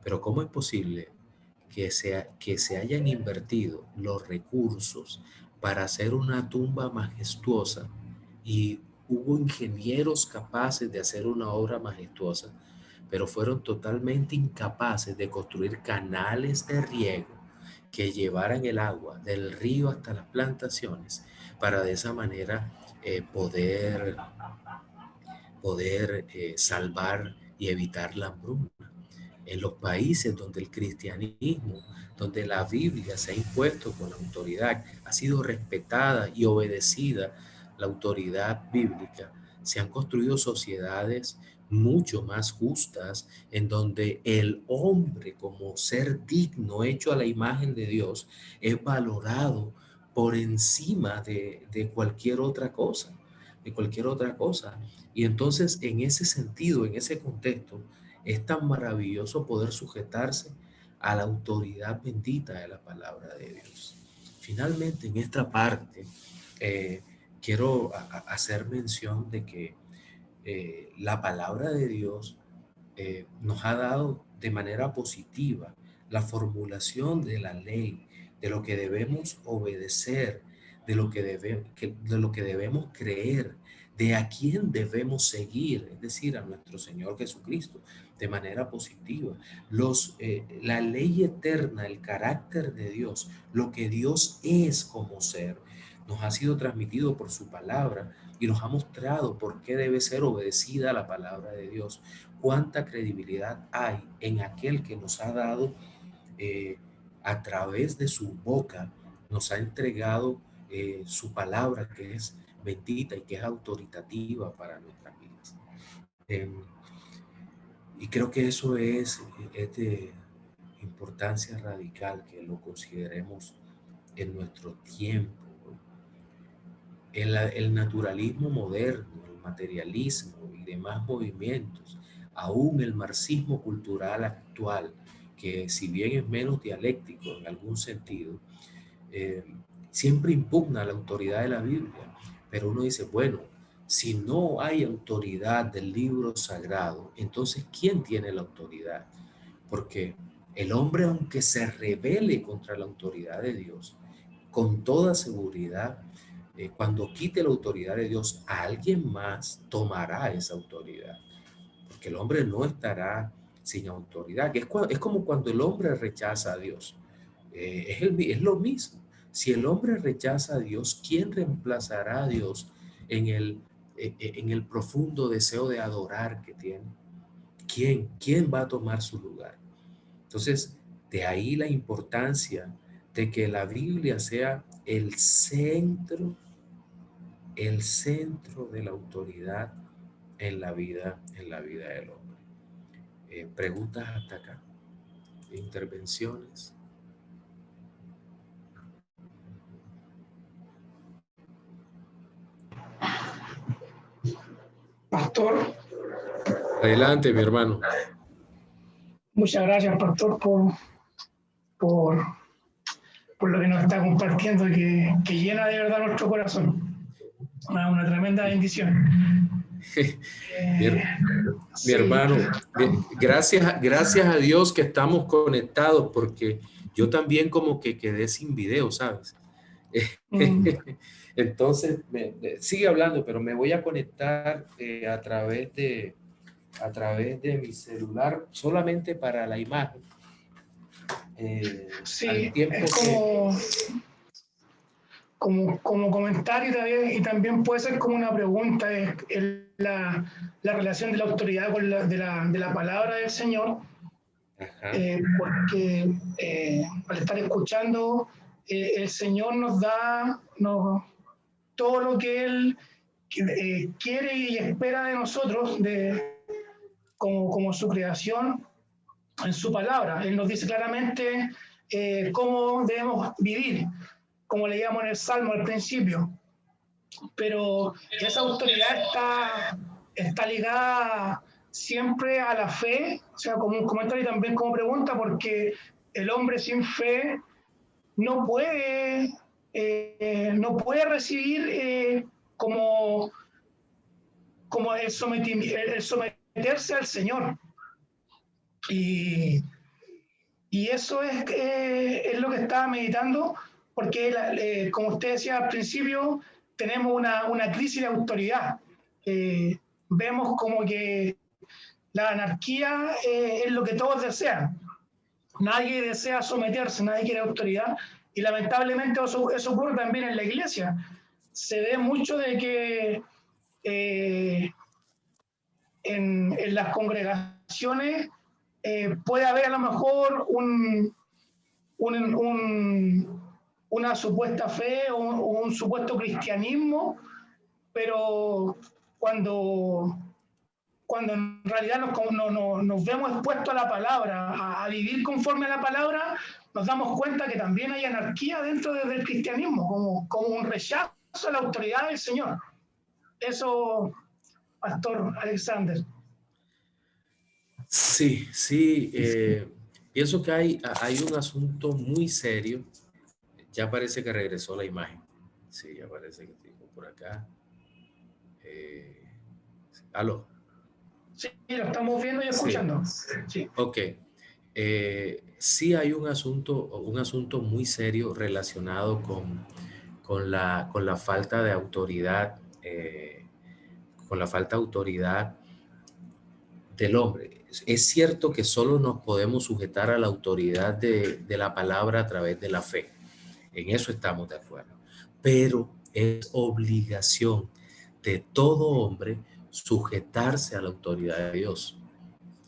pero ¿cómo es posible que se hayan invertido los recursos para hacer una tumba majestuosa y hubo ingenieros capaces de hacer una obra majestuosa, pero fueron totalmente incapaces de construir canales de riego que llevaran el agua del río hasta las plantaciones para de esa manera poder salvar y evitar la hambruna? En los países donde el cristianismo, donde la Biblia se ha impuesto con autoridad, ha sido respetada y obedecida la autoridad bíblica, se han construido sociedades mucho más justas en donde el hombre como ser digno, hecho a la imagen de Dios, es valorado por encima de cualquier otra cosa, de cualquier otra cosa. Y entonces en ese sentido, en ese contexto, es tan maravilloso poder sujetarse a la autoridad bendita de la palabra de Dios. Finalmente, en esta parte, eh, quiero hacer mención de que la palabra de Dios nos ha dado de manera positiva la formulación de la ley, de lo que debemos obedecer, de lo que debemos creer, de a quién debemos seguir, es decir, a nuestro Señor Jesucristo, de manera positiva. La ley eterna, el carácter de Dios, lo que Dios es como ser, nos ha sido transmitido por su palabra y nos ha mostrado por qué debe ser obedecida la palabra de Dios. Cuánta credibilidad hay en aquel que nos ha dado eh, a través de su boca, nos ha entregado su palabra que es bendita y que es autoritativa para nuestras vidas. Eh, y creo que eso es de importancia radical que lo consideremos en nuestro tiempo. El naturalismo moderno, el materialismo y demás movimientos, aún el marxismo cultural actual, que si bien es menos dialéctico en algún sentido, eh, siempre impugna la autoridad de la Biblia. Pero uno dice, bueno, si no hay autoridad del libro sagrado, entonces ¿quién tiene la autoridad? Porque El hombre, aunque se rebele contra la autoridad de Dios, con toda seguridad, cuando quite la autoridad de Dios, alguien más tomará esa autoridad. Porque el hombre no estará sin autoridad. Es como cuando el hombre rechaza a Dios. Es lo mismo. Si el hombre rechaza a Dios, ¿quién reemplazará a Dios en el profundo deseo de adorar que tiene? ¿Quién va a tomar su lugar? Entonces, de ahí la importancia de que la Biblia sea el centro de la autoridad en la vida del hombre. Preguntas hasta acá, intervenciones. Pastor, Adelante, mi hermano. muchas gracias, Pastor, por, por lo que nos está compartiendo, que llena de verdad nuestro corazón. Una tremenda bendición. Mi Sí, hermano, gracias a Dios que estamos conectados, porque yo también como que quedé sin video, ¿sabes? Entonces, sigue hablando, pero me voy a conectar a través de mi celular solamente para la imagen. Al sí, tiempo es que... como comentario y también puede ser como una pregunta, es la relación de la autoridad con de la palabra del Señor, porque al estar escuchando, el Señor nos da todo lo que Él quiere y espera de nosotros, como su creación, en su palabra. Él nos dice claramente cómo debemos vivir, como leíamos en el Salmo al principio. Pero esa autoridad está ligada siempre a la fe, o sea, como un comentario y también como pregunta, porque el hombre sin fe no puede recibir como el someterse al Señor. Y, y eso es lo que estaba meditando, porque como usted decía al principio, tenemos una crisis de autoridad. Vemos como que la anarquía es lo que todos desean. Nadie desea someterse, nadie quiere autoridad, y lamentablemente eso ocurre también en la iglesia. Se ve mucho de que en las congregaciones puede haber a lo mejor una supuesta fe o un supuesto cristianismo, pero cuando en realidad nos vemos expuestos a la palabra, a vivir conforme a la palabra, nos damos cuenta que también hay anarquía dentro del cristianismo, como un rechazo a la autoridad del Señor. Eso, Pastor Alexander. Sí, pienso que hay un asunto muy serio. Ya parece que regresó la imagen. Sí, ya parece que tengo por acá. ¿Aló? Sí, lo estamos viendo y Sí, escuchando. Sí. ok. Sí hay un asunto muy serio relacionado con la falta de autoridad, con la falta de autoridad del hombre. Es cierto que solo nos podemos sujetar a la autoridad de la palabra a través de la fe. En eso estamos de acuerdo. Pero es obligación de todo hombre sujetarse a la autoridad de Dios.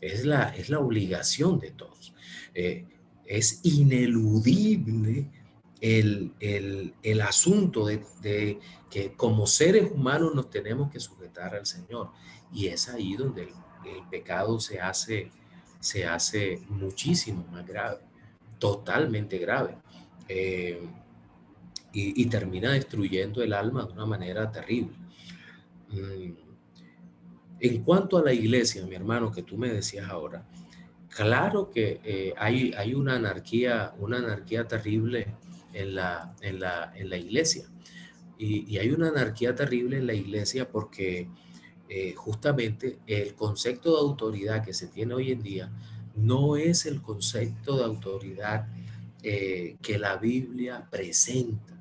Es la obligación de todos. Eh, es ineludible el asunto de que como seres humanos nos tenemos que sujetar al Señor. Y es ahí donde el pecado se hace muchísimo más grave, totalmente grave. Eh, y termina destruyendo el alma de una manera terrible. En cuanto a la iglesia, mi hermano, que tú me decías ahora, claro que hay una anarquía terrible en la iglesia. Y hay una anarquía terrible en la iglesia porque justamente el concepto de autoridad que se tiene hoy en día no es el concepto de autoridad que la Biblia presenta.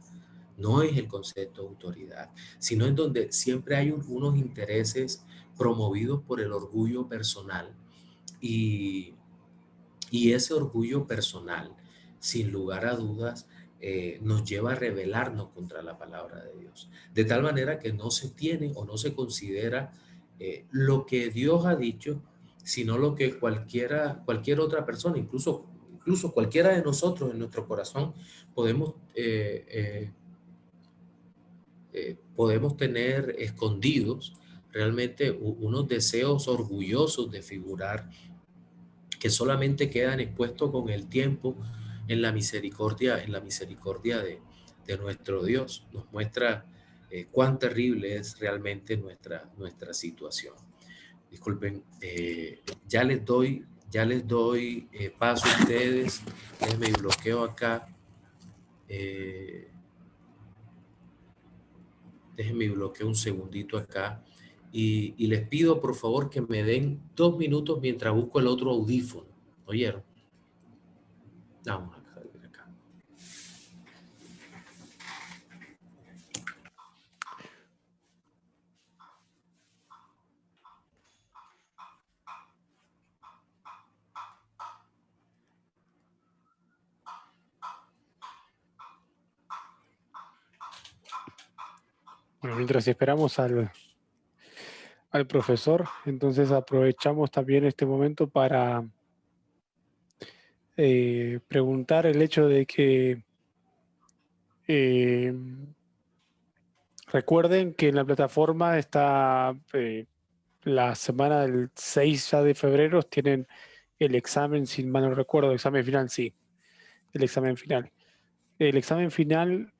No es el concepto de autoridad, sino en donde siempre hay unos intereses promovidos por el orgullo personal y, y ese orgullo personal, sin lugar a dudas, nos lleva a rebelarnos contra la palabra de Dios. De tal manera que no se tiene o no se considera lo que Dios ha dicho, sino lo que cualquier otra persona, incluso cualquiera de nosotros en nuestro corazón, podemos, podemos tener escondidos realmente unos deseos orgullosos de figurar que solamente quedan expuestos con el tiempo en la misericordia de nuestro Dios. Nos muestra cuán terrible es realmente nuestra situación. Disculpen, ya les doy paso a ustedes. Déjenme bloqueo acá. Déjenme bloqueo un segundito acá. Y les pido por favor que me den 2 minutos mientras busco el otro audífono. ¿Oyeron? Vamos a ver acá. Bueno, mientras esperamos al profesor, entonces aprovechamos también este momento para preguntar el hecho de que recuerden que en la plataforma está la semana del 6 ya de febrero, tienen el examen, si mal no recuerdo, examen final, sí, el examen final. El examen final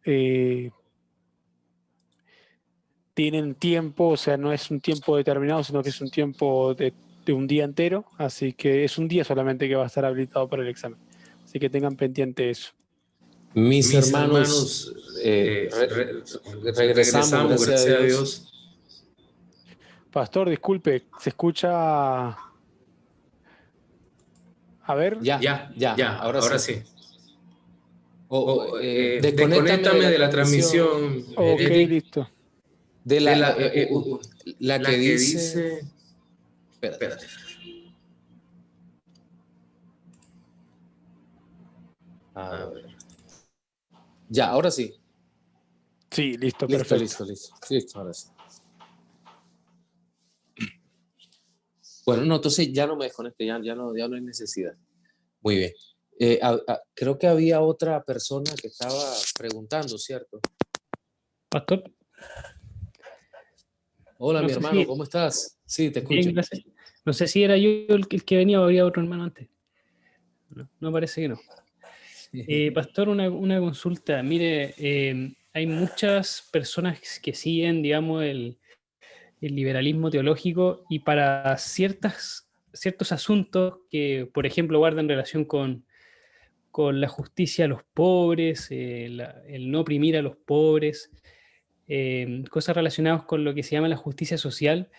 tienen tiempo, o sea, no es un tiempo determinado, sino que es un tiempo de un día entero, así que es un día solamente que va a estar habilitado para el examen. Así que tengan pendiente eso. Mis hermanos, regresamos, gracias a Dios. Pastor, disculpe, se escucha... A ver. Ya, ahora sí. Desconéctame de la transmisión. Ok, Eric. listo. De la que dice... Espérate. A ver. Ya, ahora sí. Sí, listo, perfecto. Listo, ahora sí. Bueno, no, entonces ya no me desconecte, ya no hay necesidad. Muy bien. Creo que había otra persona que estaba preguntando, ¿cierto? Pastor. Hola, mi hermano, ¿cómo estás? Sí, te escucho. Bien, gracias. No sé si era yo el que venía o habría otro hermano antes. No parece que no. Pastor, una consulta. Mire, hay muchas personas que siguen, digamos, el liberalismo teológico y para ciertos asuntos que, por ejemplo, guardan relación con la justicia a los pobres, el no oprimir a los pobres, cosas relacionadas con lo que se llama la justicia social,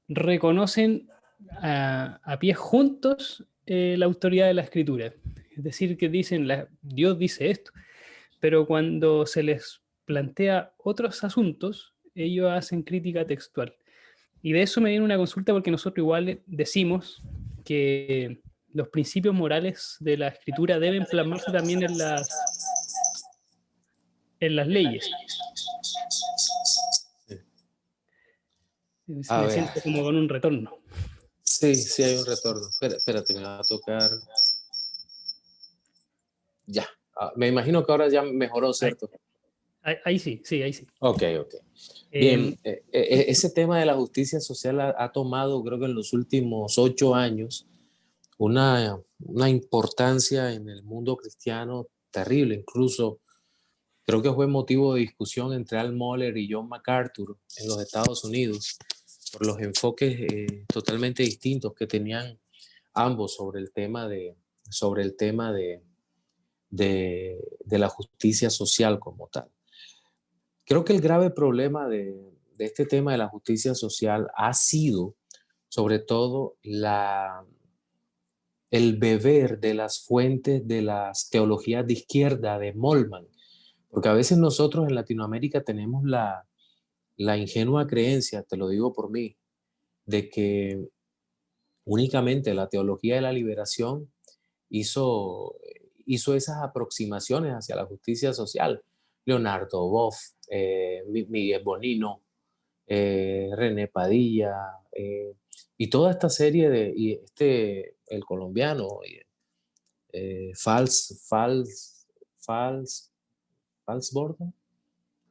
reconocen a pies juntos la autoridad de la escritura. Es decir, que dicen, Dios dice esto, pero cuando se les plantea otros asuntos, ellos hacen crítica textual. Y de eso me viene una consulta porque nosotros igual decimos que los principios morales de la escritura deben plasmarse también en las leyes. Me siento como con un retorno. Sí, hay un retorno. Espérate, me va a tocar. Ya. Me imagino que ahora ya mejoró, ¿cierto? Ahí sí. Ok. Bien, ese tema de la justicia social ha tomado, creo que en los últimos 8 años, una importancia en el mundo cristiano terrible. Incluso creo que fue motivo de discusión entre Al Mohler y John MacArthur en los Estados Unidos por los enfoques totalmente distintos que tenían ambos sobre el tema de la justicia social como tal. Creo que el grave problema de este tema de la justicia social ha sido sobre todo el beber de las fuentes de las teologías de izquierda de Moltmann, porque a veces nosotros en Latinoamérica tenemos la ingenua creencia, te lo digo por mí, de que únicamente la teología de la liberación hizo, hizo esas aproximaciones hacia la justicia social. Leonardo Boff, Miguel Bonino, René Padilla, y toda esta serie el colombiano, Falsborda,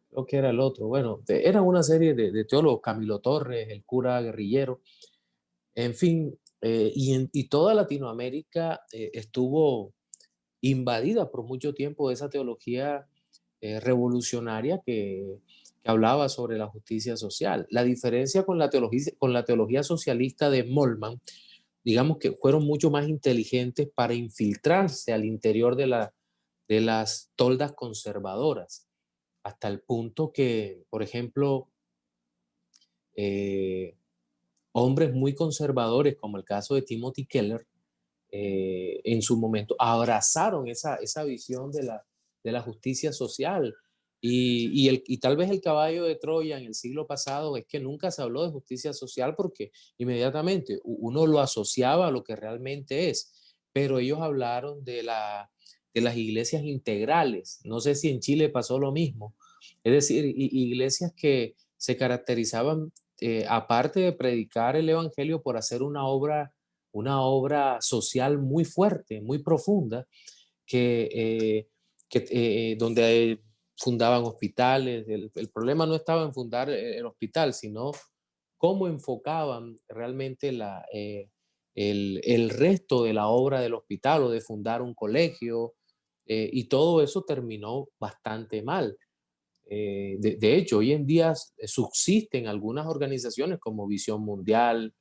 creo que era el otro. Bueno, era una serie de teólogos, Camilo Torres, el cura guerrillero, en fin, y toda Latinoamérica estuvo invadida por mucho tiempo de esa teología revolucionaria que hablaba sobre la justicia social. La diferencia con la teología socialista de Moltmann, digamos que fueron mucho más inteligentes para infiltrarse al interior de las toldas conservadoras, hasta el punto que, por ejemplo, hombres muy conservadores, como el caso de Timothy Keller, en su momento abrazaron esa visión de la justicia social. Y tal vez el caballo de Troya en el siglo pasado es que nunca se habló de justicia social porque inmediatamente uno lo asociaba a lo que realmente es, pero ellos hablaron de las iglesias integrales. No sé si en Chile pasó lo mismo, es decir, iglesias que se caracterizaban, aparte de predicar el evangelio, por hacer una obra social muy fuerte, muy profunda, donde fundaban hospitales. El problema no estaba en fundar el hospital, sino cómo enfocaban realmente el resto de la obra del hospital o de fundar un colegio, y todo eso terminó bastante mal. De hecho, hoy en día subsisten algunas organizaciones como Visión Mundial,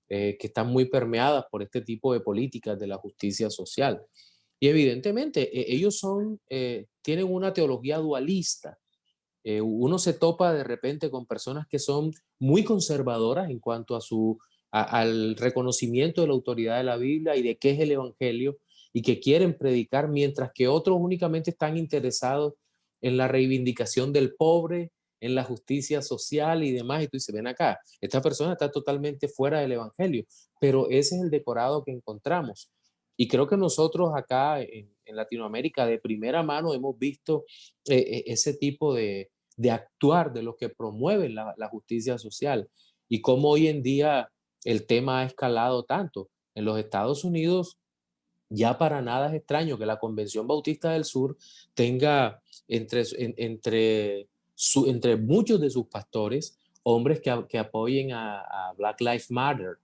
que están muy permeadas por este tipo de políticas de la justicia social. Y evidentemente ellos tienen una teología dualista. Uno se topa de repente con personas que son muy conservadoras en cuanto al reconocimiento de la autoridad de la Biblia y de qué es el Evangelio, y que quieren predicar, mientras que otros únicamente están interesados en la reivindicación del pobre, en la justicia social y demás. Y tú dices, ven acá, esta persona está totalmente fuera del Evangelio, pero ese es el decorado que encontramos. Y creo que nosotros acá en Latinoamérica de primera mano hemos visto ese tipo de actuar de los que promueven la justicia social, y cómo hoy en día el tema ha escalado tanto. En los Estados Unidos ya para nada es extraño que la Convención Bautista del Sur tenga entre muchos de sus pastores hombres que apoyen a Black Lives Matter,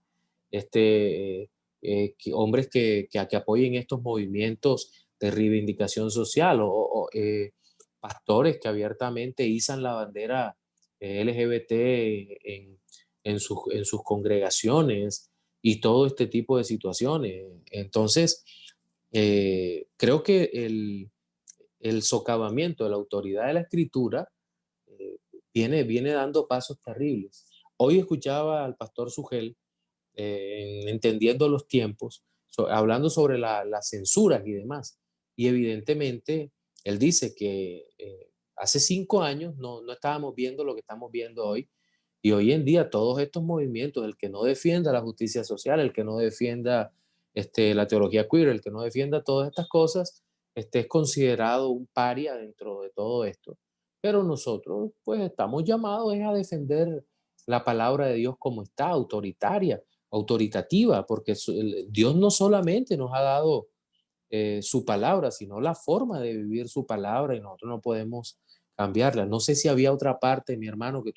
hombres que apoyen estos movimientos de reivindicación social, pastores que abiertamente izan la bandera LGBT en sus congregaciones, y todo este tipo de situaciones. Entonces, creo que el socavamiento de la autoridad de la escritura eh, viene dando pasos terribles. Hoy escuchaba al pastor Sugel, entendiendo los tiempos, hablando sobre las censuras y demás. Y evidentemente, él dice que hace 5 años no estábamos viendo lo que estamos viendo hoy. Y hoy en día todos estos movimientos, el que no defienda la justicia social, el que no defienda la teología queer, el que no defienda todas estas cosas, es considerado un paria dentro de todo esto. Pero nosotros pues estamos llamados a defender la palabra de Dios como está, autoritativa, porque Dios no solamente nos ha dado su palabra, sino la forma de vivir su palabra, y nosotros no podemos cambiarla. No sé si había otra parte, mi hermano, que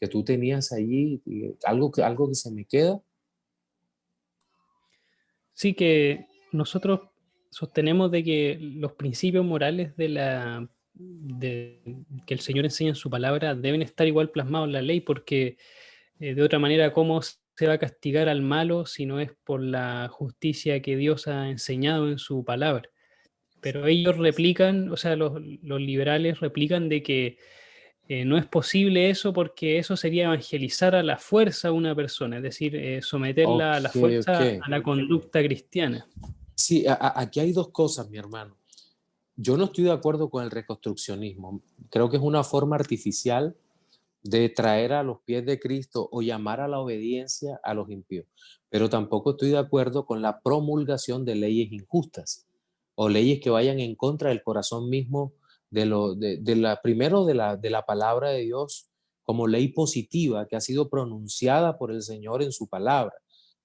tú tenías allí, algo que se me queda. Sí, que nosotros sostenemos de que los principios morales que el Señor enseña en su palabra deben estar igual plasmados en la ley, porque de otra manera, ¿cómo se va a castigar al malo si no es por la justicia que Dios ha enseñado en su palabra? Pero ellos replican, o sea, los liberales replican de que no es posible eso porque eso sería evangelizar a la fuerza a una persona, es decir, someterla a la fuerza a la conducta cristiana. Sí, aquí hay dos cosas, mi hermano. Yo no estoy de acuerdo con el reconstruccionismo. Creo que es una forma artificial de traer a los pies de Cristo o llamar a la obediencia a los impíos. Pero tampoco estoy de acuerdo con la promulgación de leyes injustas o leyes que vayan en contra del corazón mismo primero de la palabra de Dios como ley positiva que ha sido pronunciada por el Señor en su palabra,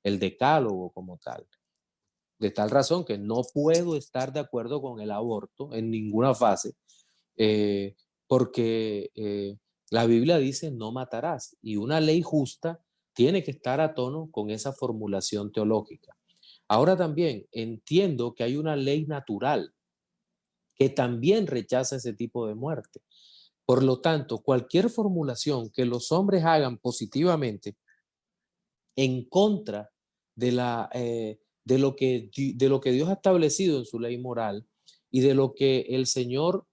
el decálogo como tal. De tal razón que no puedo estar de acuerdo con el aborto en ninguna fase, porque la Biblia dice no matarás y una ley justa tiene que estar a tono con esa formulación teológica. Ahora también entiendo que hay una ley natural que también rechaza ese tipo de muerte. Por lo tanto, cualquier formulación que los hombres hagan positivamente en contra de lo que Dios ha establecido en su ley moral y de lo que el Señor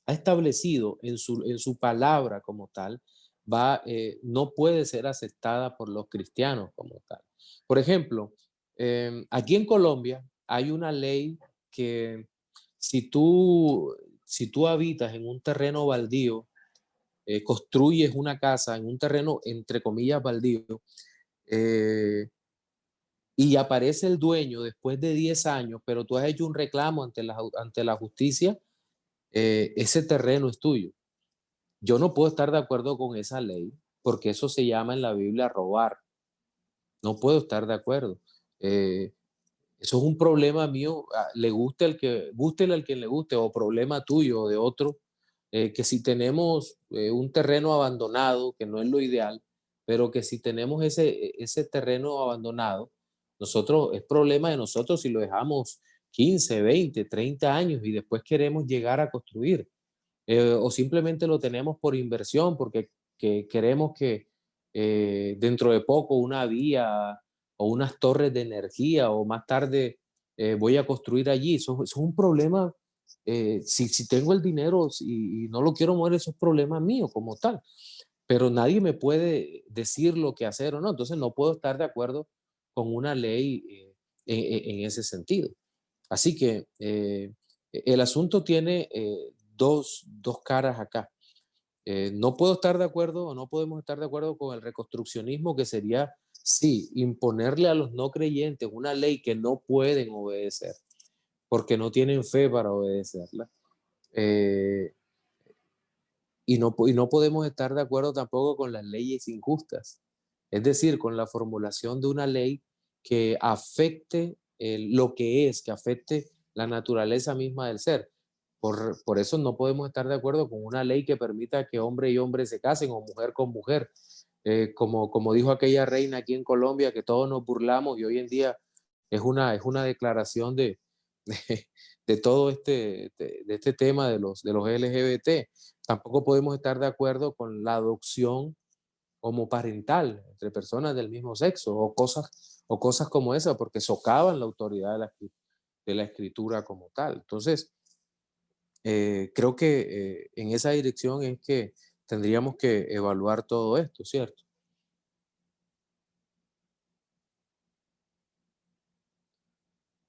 ha establecido en su palabra como tal, no puede ser aceptada por los cristianos como tal. Por ejemplo, aquí en Colombia hay una ley que si tú habitas en un terreno baldío, construyes una casa en un terreno entre comillas baldío, y aparece el dueño después de 10 años, pero tú has hecho un reclamo ante la justicia, ese terreno es tuyo. Yo no puedo estar de acuerdo con esa ley, porque eso se llama en la Biblia robar. No puedo estar de acuerdo. Eso es un problema mío, gústele al que le guste, o problema tuyo o de otro, que si tenemos un terreno abandonado, que no es lo ideal, pero que si tenemos ese terreno abandonado, es problema de nosotros si lo dejamos 15, 20, 30 años y después queremos llegar a construir. O simplemente lo tenemos por inversión, porque queremos que dentro de poco una vía o unas torres de energía o más tarde voy a construir allí. Eso es un problema. Si tengo el dinero y no lo quiero mover, eso es problema mío como tal. Pero nadie me puede decir lo que hacer o no. Entonces no puedo estar de acuerdo con una ley en ese sentido. Así que el asunto tiene dos caras acá. No puedo estar de acuerdo o no podemos estar de acuerdo con el reconstruccionismo, que sería, sí, imponerle a los no creyentes una ley que no pueden obedecer porque no tienen fe para obedecerla. Y no podemos estar de acuerdo tampoco con las leyes injustas, es decir, con la formulación de una ley que afecte que afecte la naturaleza misma del ser. Por eso no podemos estar de acuerdo con una ley que permita que hombre y hombre se casen o mujer con mujer. Como dijo aquella reina aquí en Colombia, que todos nos burlamos y hoy en día es una declaración de todo de este tema de los LGBT. Tampoco podemos estar de acuerdo con la adopción homoparental entre personas del mismo sexo o cosas como esa, porque socavan la autoridad de la escritura como tal. Entonces, creo que en esa dirección es que tendríamos que evaluar todo esto, ¿cierto?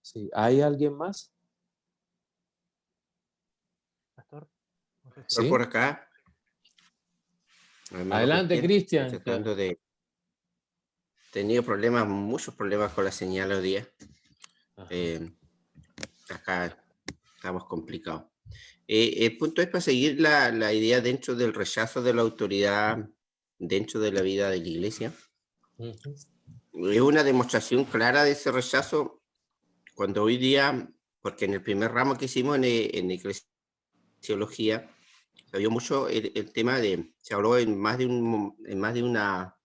Sí. ¿Hay alguien más? Pastor, no sé si- Sí. Por acá. Adelante, Cristian. Tratando de... Tenido muchos problemas con la señal hoy día. Acá estamos complicados. El punto es para seguir la idea dentro del rechazo de la autoridad dentro de la vida de la iglesia. Es una demostración clara de ese rechazo cuando hoy día, porque en el primer ramo que hicimos en eclesiología, se vio mucho el tema se habló en más de una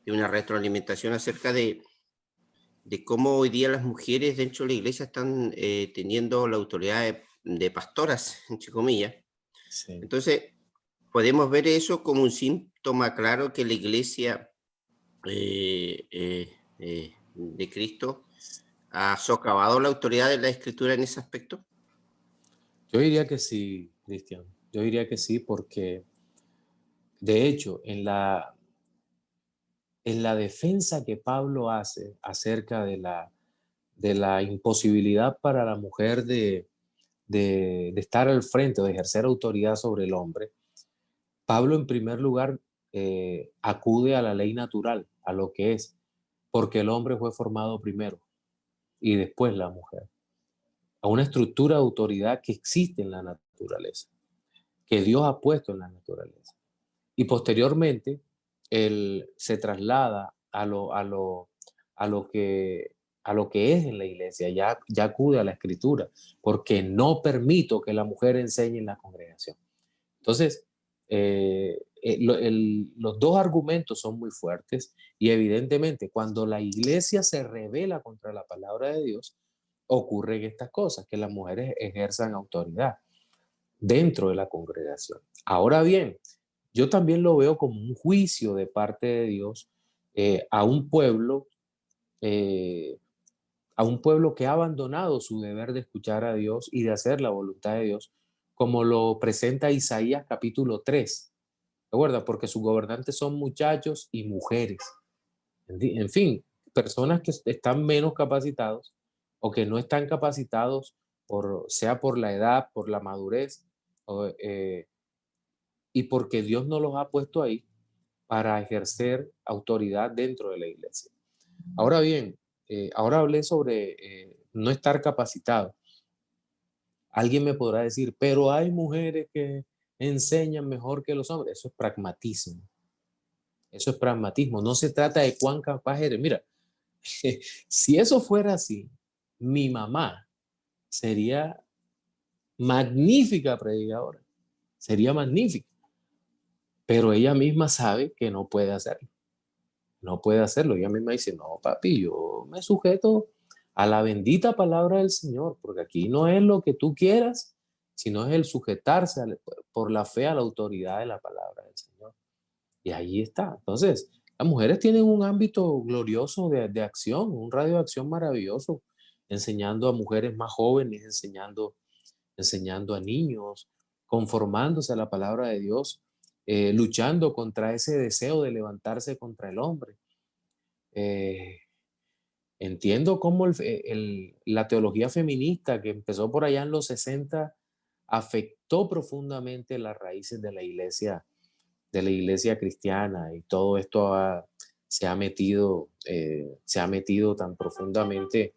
retroalimentación acerca de cómo hoy día las mujeres dentro de la iglesia están teniendo la autoridad de pastoras, entre comillas. Sí. Entonces, podemos ver eso como un síntoma claro que la iglesia de Cristo ha socavado la autoridad de la escritura en ese aspecto. Yo diría que sí, Cristian. Yo diría que sí, porque de hecho, en la defensa que Pablo hace acerca de la imposibilidad para la mujer de estar al frente o de ejercer autoridad sobre el hombre, Pablo en primer lugar acude a la ley natural, a lo que es, porque el hombre fue formado primero y después la mujer, a una estructura de autoridad que existe en la naturaleza, que Dios ha puesto en la naturaleza. Y posteriormente, él se traslada a lo que, a lo que es en la iglesia, ya acude a la escritura, porque no permito que la mujer enseñe en la congregación. Entonces, los dos argumentos son muy fuertes y evidentemente cuando la iglesia se rebela contra la palabra de Dios, ocurren estas cosas, que las mujeres ejerzan autoridad dentro de la congregación. Ahora bien, yo también lo veo como un juicio de parte de Dios a eh, a un pueblo que ha abandonado su deber de escuchar a Dios y de hacer la voluntad de Dios, como lo presenta Isaías capítulo 3. ¿Recuerda? Porque sus gobernantes son muchachos y mujeres. En fin, personas que están menos capacitados o que no están capacitados, sea por la edad, por la madurez, y porque Dios no los ha puesto ahí para ejercer autoridad dentro de la iglesia. Ahora bien, ahora hablé sobre no estar capacitado. Alguien me podrá decir, pero hay mujeres que enseñan mejor que los hombres. Eso es pragmatismo. Eso es pragmatismo. No se trata de cuán capaz eres. Mira, si eso fuera así, mi mamá sería magnífica predicadora. Sería magnífica. Pero ella misma sabe que no puede hacerlo. No puede hacerlo. Ella misma dice, no, papi, yo me sujeto a la bendita palabra del Señor, porque aquí no es lo que tú quieras, sino es el sujetarse por la fe a la autoridad de la palabra del Señor. Y ahí está. Entonces, las mujeres tienen un ámbito glorioso de acción, un radio de acción maravilloso, enseñando a mujeres más jóvenes, enseñando a niños, conformándose a la palabra de Dios, luchando contra ese deseo de levantarse contra el hombre. Entiendo cómo la teología feminista que empezó por allá en los 60 afectó profundamente las raíces de la iglesia cristiana, y todo esto se ha metido tan profundamente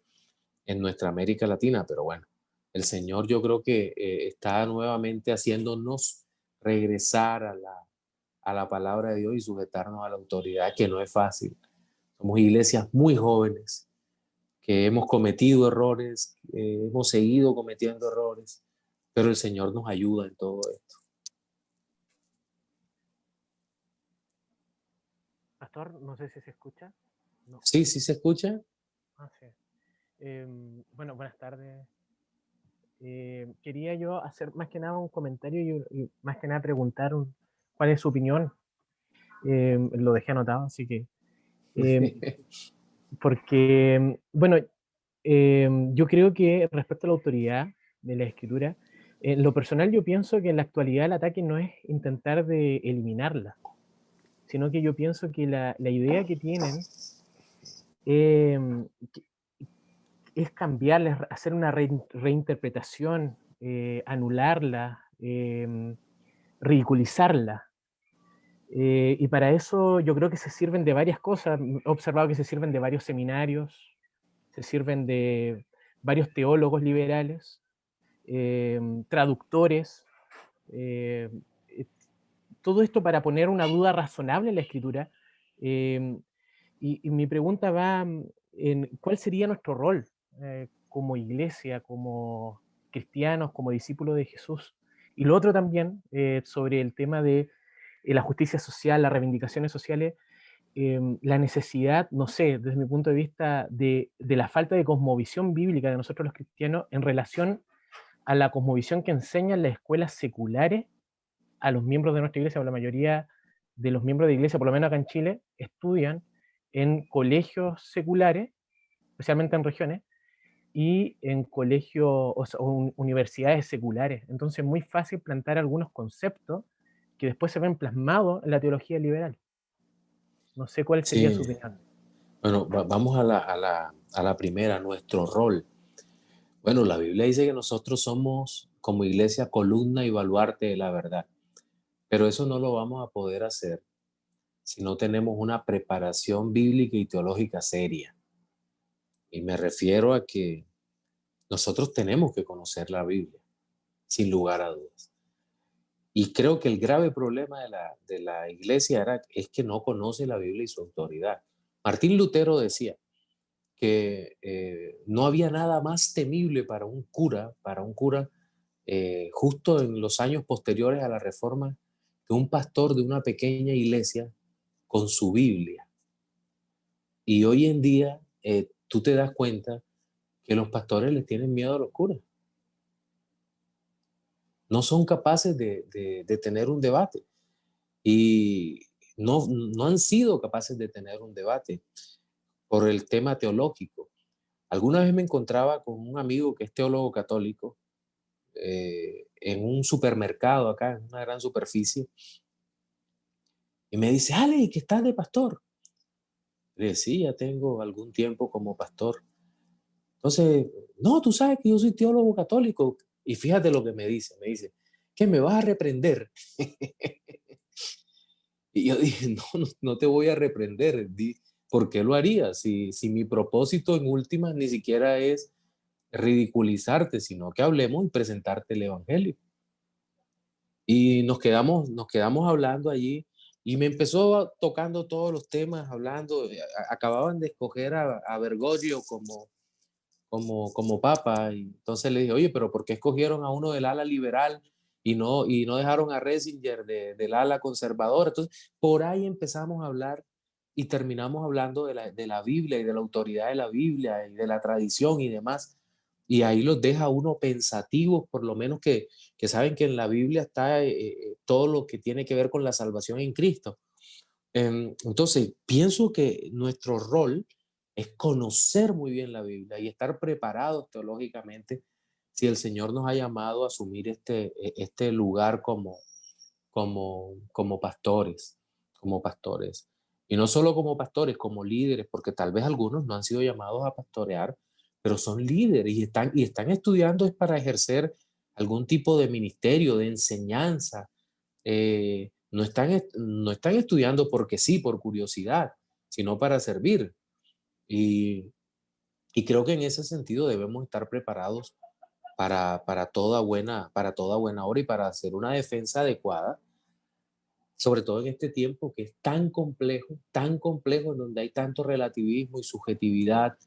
en nuestra América Latina. Pero bueno, el Señor yo creo que está nuevamente haciéndonos regresar a la palabra de Dios y sujetarnos a la autoridad, que no es fácil. Somos iglesias muy jóvenes, que hemos cometido errores, hemos seguido cometiendo errores, pero el Señor nos ayuda en todo esto. Pastor, no sé si se escucha. No. Sí, sí se escucha. Ah, sí. Bueno, buenas tardes. Quería yo hacer más que nada un comentario y más que nada preguntar cuál es su opinión. Lo dejé anotado, así que... porque, bueno, yo creo que respecto a la autoridad de la escritura, en lo personal yo pienso que en la actualidad el ataque no es intentar de eliminarla, sino que yo pienso que la idea que tienen es cambiarla, hacer una reinterpretación, anularla, ridiculizarla. Y para eso yo creo que se sirven de varias cosas. He observado que se sirven de varios seminarios, se sirven de varios teólogos liberales, traductores, todo esto para poner una duda razonable en la escritura. Y mi pregunta va en cuál sería nuestro rol como iglesia, como cristianos, como discípulos de Jesús. Y lo otro también, sobre el tema de la justicia social, las reivindicaciones sociales, la necesidad, no sé, desde mi punto de vista, de la falta de cosmovisión bíblica de nosotros los cristianos en relación a la cosmovisión que enseñan las escuelas seculares a los miembros de nuestra iglesia, o la mayoría de los miembros de iglesia, por lo menos acá en Chile, estudian en colegios seculares, especialmente en regiones, y en colegios o universidades seculares. Entonces es muy fácil plantar algunos conceptos que después se ven plasmados en la teología liberal. No sé cuál sería Sí, su opinión. bueno, vamos a la primera, nuestro rol. Bueno, la Biblia dice que nosotros somos como iglesia columna y baluarte de la verdad, pero eso no lo vamos a poder hacer si no tenemos una preparación bíblica y teológica seria. Y me refiero a que nosotros tenemos que conocer la Biblia, sin lugar a dudas. Y creo que el grave problema de la iglesia es que no conoce la Biblia y su autoridad. Martín Lutero decía que no había nada más temible para un cura justo en los años posteriores a la Reforma, que un pastor de una pequeña iglesia con su Biblia. Y hoy en día tú te das cuenta que los pastores les tienen miedo a los curas. No son capaces de tener un debate y no han sido capaces de tener un debate por el tema teológico. Alguna vez me encontraba con un amigo que es teólogo católico en un supermercado acá, en una gran superficie, y me dice, Ale, ¿que estás de pastor? Le decía, sí, ya tengo algún tiempo como pastor. Entonces, no, tú sabes que yo soy teólogo católico. Y fíjate lo que me dice que me vas a reprender. Y yo dije, no te voy a reprender. ¿Por qué lo haría? Si mi propósito en última ni siquiera es ridiculizarte, sino que hablemos y presentarte el evangelio. Y nos quedamos hablando allí y me empezó tocando todos los temas, hablando. Acababan de escoger a Bergoglio como papa. Y entonces le dije, oye, pero ¿por qué escogieron a uno del ala liberal y no dejaron a Ratzinger del ala conservadora? Entonces, por ahí empezamos a hablar y terminamos hablando de la Biblia y de la autoridad de la Biblia y de la tradición y demás. Y ahí los deja uno pensativos, por lo menos que saben que en la Biblia está todo lo que tiene que ver con la salvación en Cristo. Entonces, pienso que nuestro rol es conocer muy bien la Biblia y estar preparados teológicamente si el Señor nos ha llamado a asumir este lugar como pastores, como pastores. Y no solo como pastores, como líderes, porque tal vez algunos no han sido llamados a pastorear, pero son líderes y están estudiando es para ejercer algún tipo de ministerio, de enseñanza. No están estudiando porque sí, por curiosidad, sino para servir. Y creo que en ese sentido debemos estar preparados para toda buena obra y para hacer una defensa adecuada, sobre todo en este tiempo que es tan complejo, donde hay tanto relativismo y subjetividad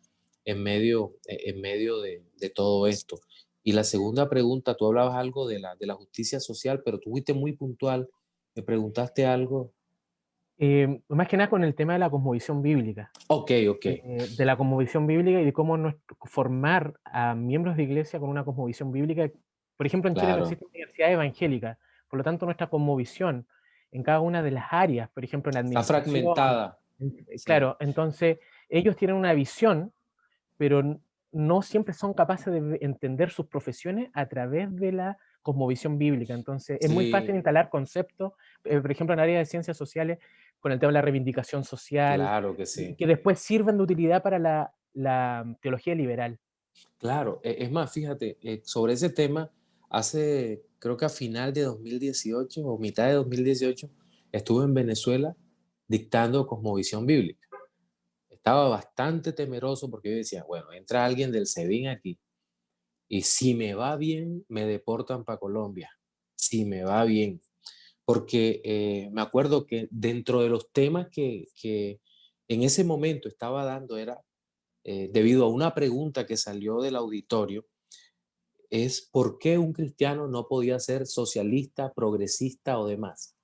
en medio de todo esto. Y la segunda pregunta, tú hablabas algo de la justicia social, pero tú fuiste muy puntual, me preguntaste algo. Más que nada con el tema de la cosmovisión bíblica. Ok. De la cosmovisión bíblica y de cómo formar a miembros de iglesia con una cosmovisión bíblica. Por ejemplo, en Chile no Claro, existe universidad evangélica, por lo tanto nuestra cosmovisión en cada una de las áreas, por ejemplo, en la está administración, fragmentada. Sí, claro, entonces ellos tienen una visión, pero no siempre son capaces de entender sus profesiones a través de la cosmovisión bíblica. Entonces es muy fácil sí, instalar conceptos, por ejemplo, en el área de ciencias sociales, con el tema de la reivindicación social, claro que sí. que después sirven de utilidad para la teología liberal. Claro, es más, fíjate, sobre ese tema, creo que a final de 2018 o mitad de 2018, estuve en Venezuela dictando cosmovisión bíblica. Estaba bastante temeroso porque yo decía, bueno, entra alguien del SEBIN aquí y si me va bien, me deportan para Colombia. Si me va bien. Porque me acuerdo que dentro de los temas que en ese momento estaba dando era debido a una pregunta que salió del auditorio, es por qué un cristiano no podía ser socialista, progresista o demás.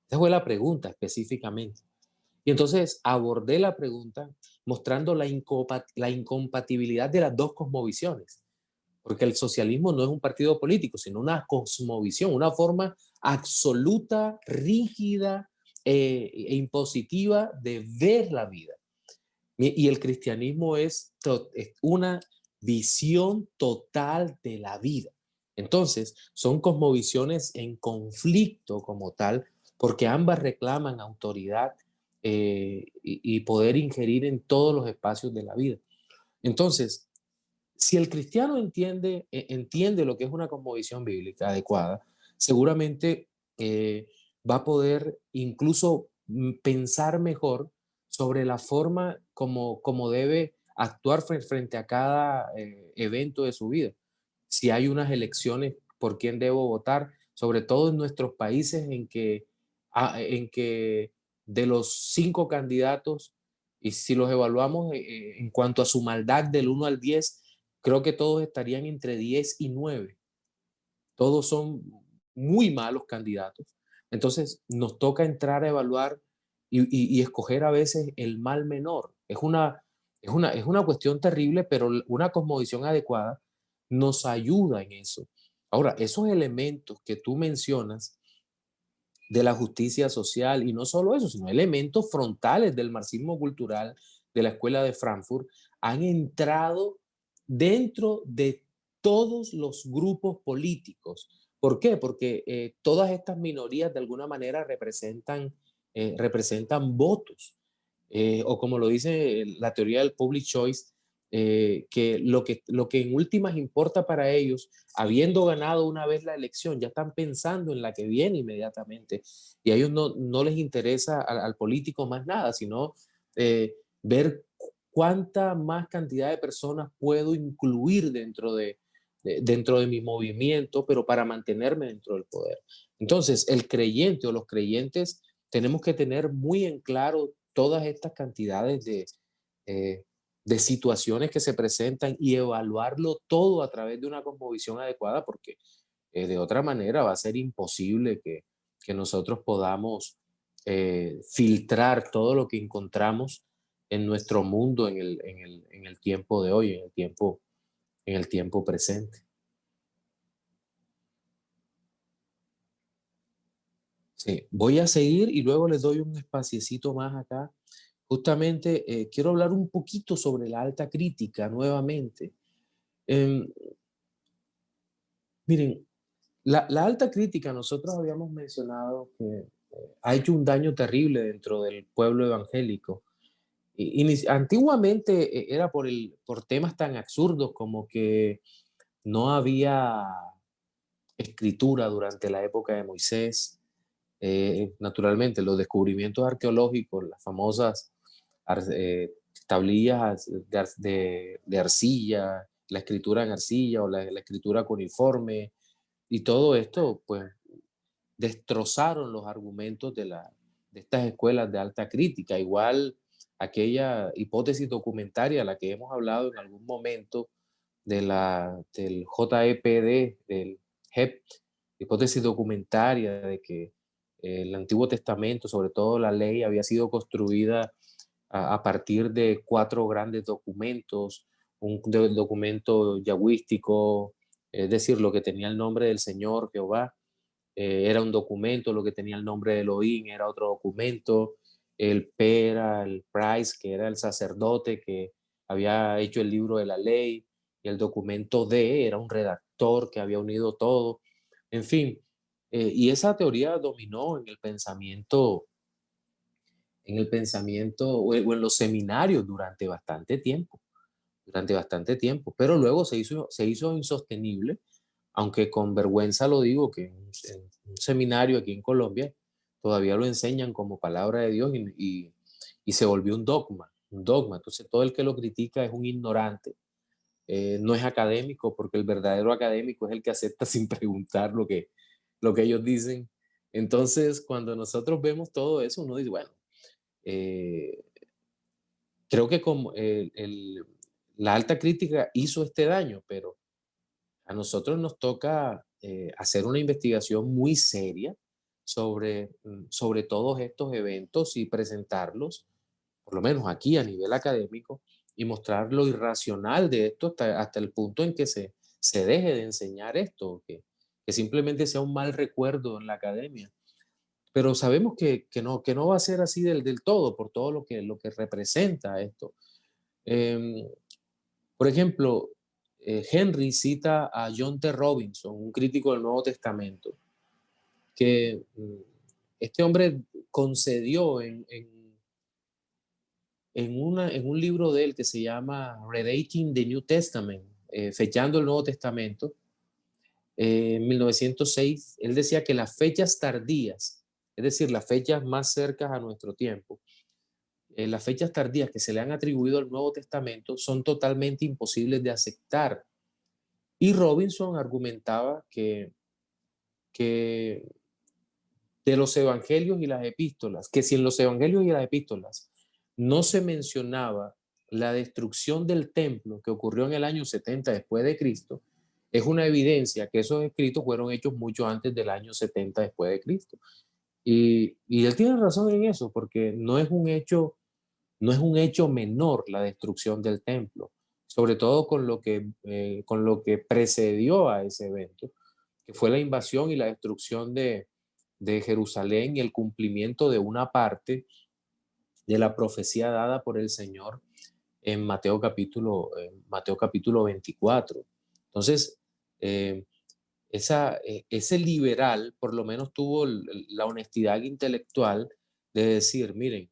Esa fue la pregunta específicamente. Y entonces abordé la pregunta mostrando la incompatibilidad de las dos cosmovisiones, porque el socialismo no es un partido político, sino una cosmovisión, una forma absoluta, rígida e impositiva de ver la vida. Y el cristianismo es una visión total de la vida. Entonces, son cosmovisiones en conflicto como tal, porque ambas reclaman autoridad y poder ingerir en todos los espacios de la vida. Entonces, si el cristiano entiende lo que es una cosmovisión bíblica adecuada, seguramente va a poder incluso pensar mejor sobre la forma como debe actuar frente a cada evento de su vida. Si hay unas elecciones, por quién debo votar, sobre todo en nuestros países en que de los 5 candidatos, y si los evaluamos en cuanto a su maldad del 1 al 10, creo que todos estarían entre 10 y 9. Todos son muy malos candidatos. Entonces nos toca entrar a evaluar y escoger a veces el mal menor. Es una cuestión terrible, pero una cosmovisión adecuada nos ayuda en eso. Ahora, esos elementos que tú mencionas de la justicia social, y no solo eso, sino elementos frontales del marxismo cultural de la Escuela de Frankfurt, han entrado dentro de todos los grupos políticos. ¿Por qué? Porque todas estas minorías de alguna manera representan votos. O como lo dice la teoría del public choice, que lo que en últimas importa para ellos, habiendo ganado una vez la elección, ya están pensando en la que viene inmediatamente. Y a ellos no les interesa al político más nada, sino ver cuánta más cantidad de personas puedo incluir dentro de mi movimiento, pero para mantenerme dentro del poder. Entonces, el creyente o los creyentes tenemos que tener muy en claro todas estas cantidades de situaciones que se presentan y evaluarlo todo a través de una cosmovisión adecuada, porque de otra manera va a ser imposible que nosotros podamos filtrar todo lo que encontramos en nuestro mundo en el tiempo de hoy, en el tiempo presente. Sí, voy a seguir y luego les doy un espaciecito más acá. Justamente quiero hablar un poquito sobre la alta crítica nuevamente. Em, miren, la alta crítica, nosotros habíamos mencionado que ha hecho un daño terrible dentro del pueblo evangélico. Antiguamente era por temas tan absurdos como que no había escritura durante la época de Moisés. Naturalmente, los descubrimientos arqueológicos, las famosas tablillas de arcilla, la escritura en arcilla o la escritura cuneiforme, y todo esto, pues, destrozaron los argumentos de estas escuelas de alta crítica. Igual aquella hipótesis documentaria a la que hemos hablado en algún momento del JEPD, del JEP, hipótesis documentaria de que el Antiguo Testamento, sobre todo la ley, había sido construida a partir de 4 grandes documentos, un documento yahúístico, es decir, lo que tenía el nombre del Señor Jehová, era un documento, lo que tenía el nombre de Elohim era otro documento, el P era el Price, que era el sacerdote que había hecho el libro de la ley, y el documento D era un redactor que había unido todo, en fin, y esa teoría dominó en el pensamiento o en los seminarios durante bastante tiempo, pero luego se hizo insostenible, aunque con vergüenza lo digo, que en un seminario aquí en Colombia todavía lo enseñan como palabra de Dios y se volvió un dogma, un dogma. Entonces todo el que lo critica es un ignorante, no es académico, porque el verdadero académico es el que acepta sin preguntar lo que ellos dicen. Entonces, cuando nosotros vemos todo eso, uno dice, bueno, eh, creo que como la alta crítica hizo este daño, pero a nosotros nos toca hacer una investigación muy seria sobre todos estos eventos y presentarlos, por lo menos aquí a nivel académico, y mostrar lo irracional de esto hasta el punto en que se deje de enseñar esto, que simplemente sea un mal recuerdo en la academia. Pero sabemos que no va a ser así del todo, por todo lo que representa esto. Por ejemplo, Henry cita a John T. Robinson, un crítico del Nuevo Testamento, que este hombre concedió en un libro de él que se llama Redating the New Testament, fechando el Nuevo Testamento, en 1906, él decía que las fechas tardías, es decir, las fechas más cercanas a nuestro tiempo, las fechas tardías que se le han atribuido al Nuevo Testamento son totalmente imposibles de aceptar. Y Robinson argumentaba que de los evangelios y las epístolas, que si en los evangelios y las epístolas no se mencionaba la destrucción del templo que ocurrió en el año 70 después de Cristo, es una evidencia que esos escritos fueron hechos mucho antes del año 70 después de Cristo. Y él tiene razón en eso, porque no es un hecho menor la destrucción del templo, sobre todo con lo que precedió a ese evento, que fue la invasión y la destrucción de Jerusalén y el cumplimiento de una parte de la profecía dada por el Señor en Mateo capítulo 24. Entonces, ese liberal por lo menos tuvo la honestidad intelectual de decir, miren,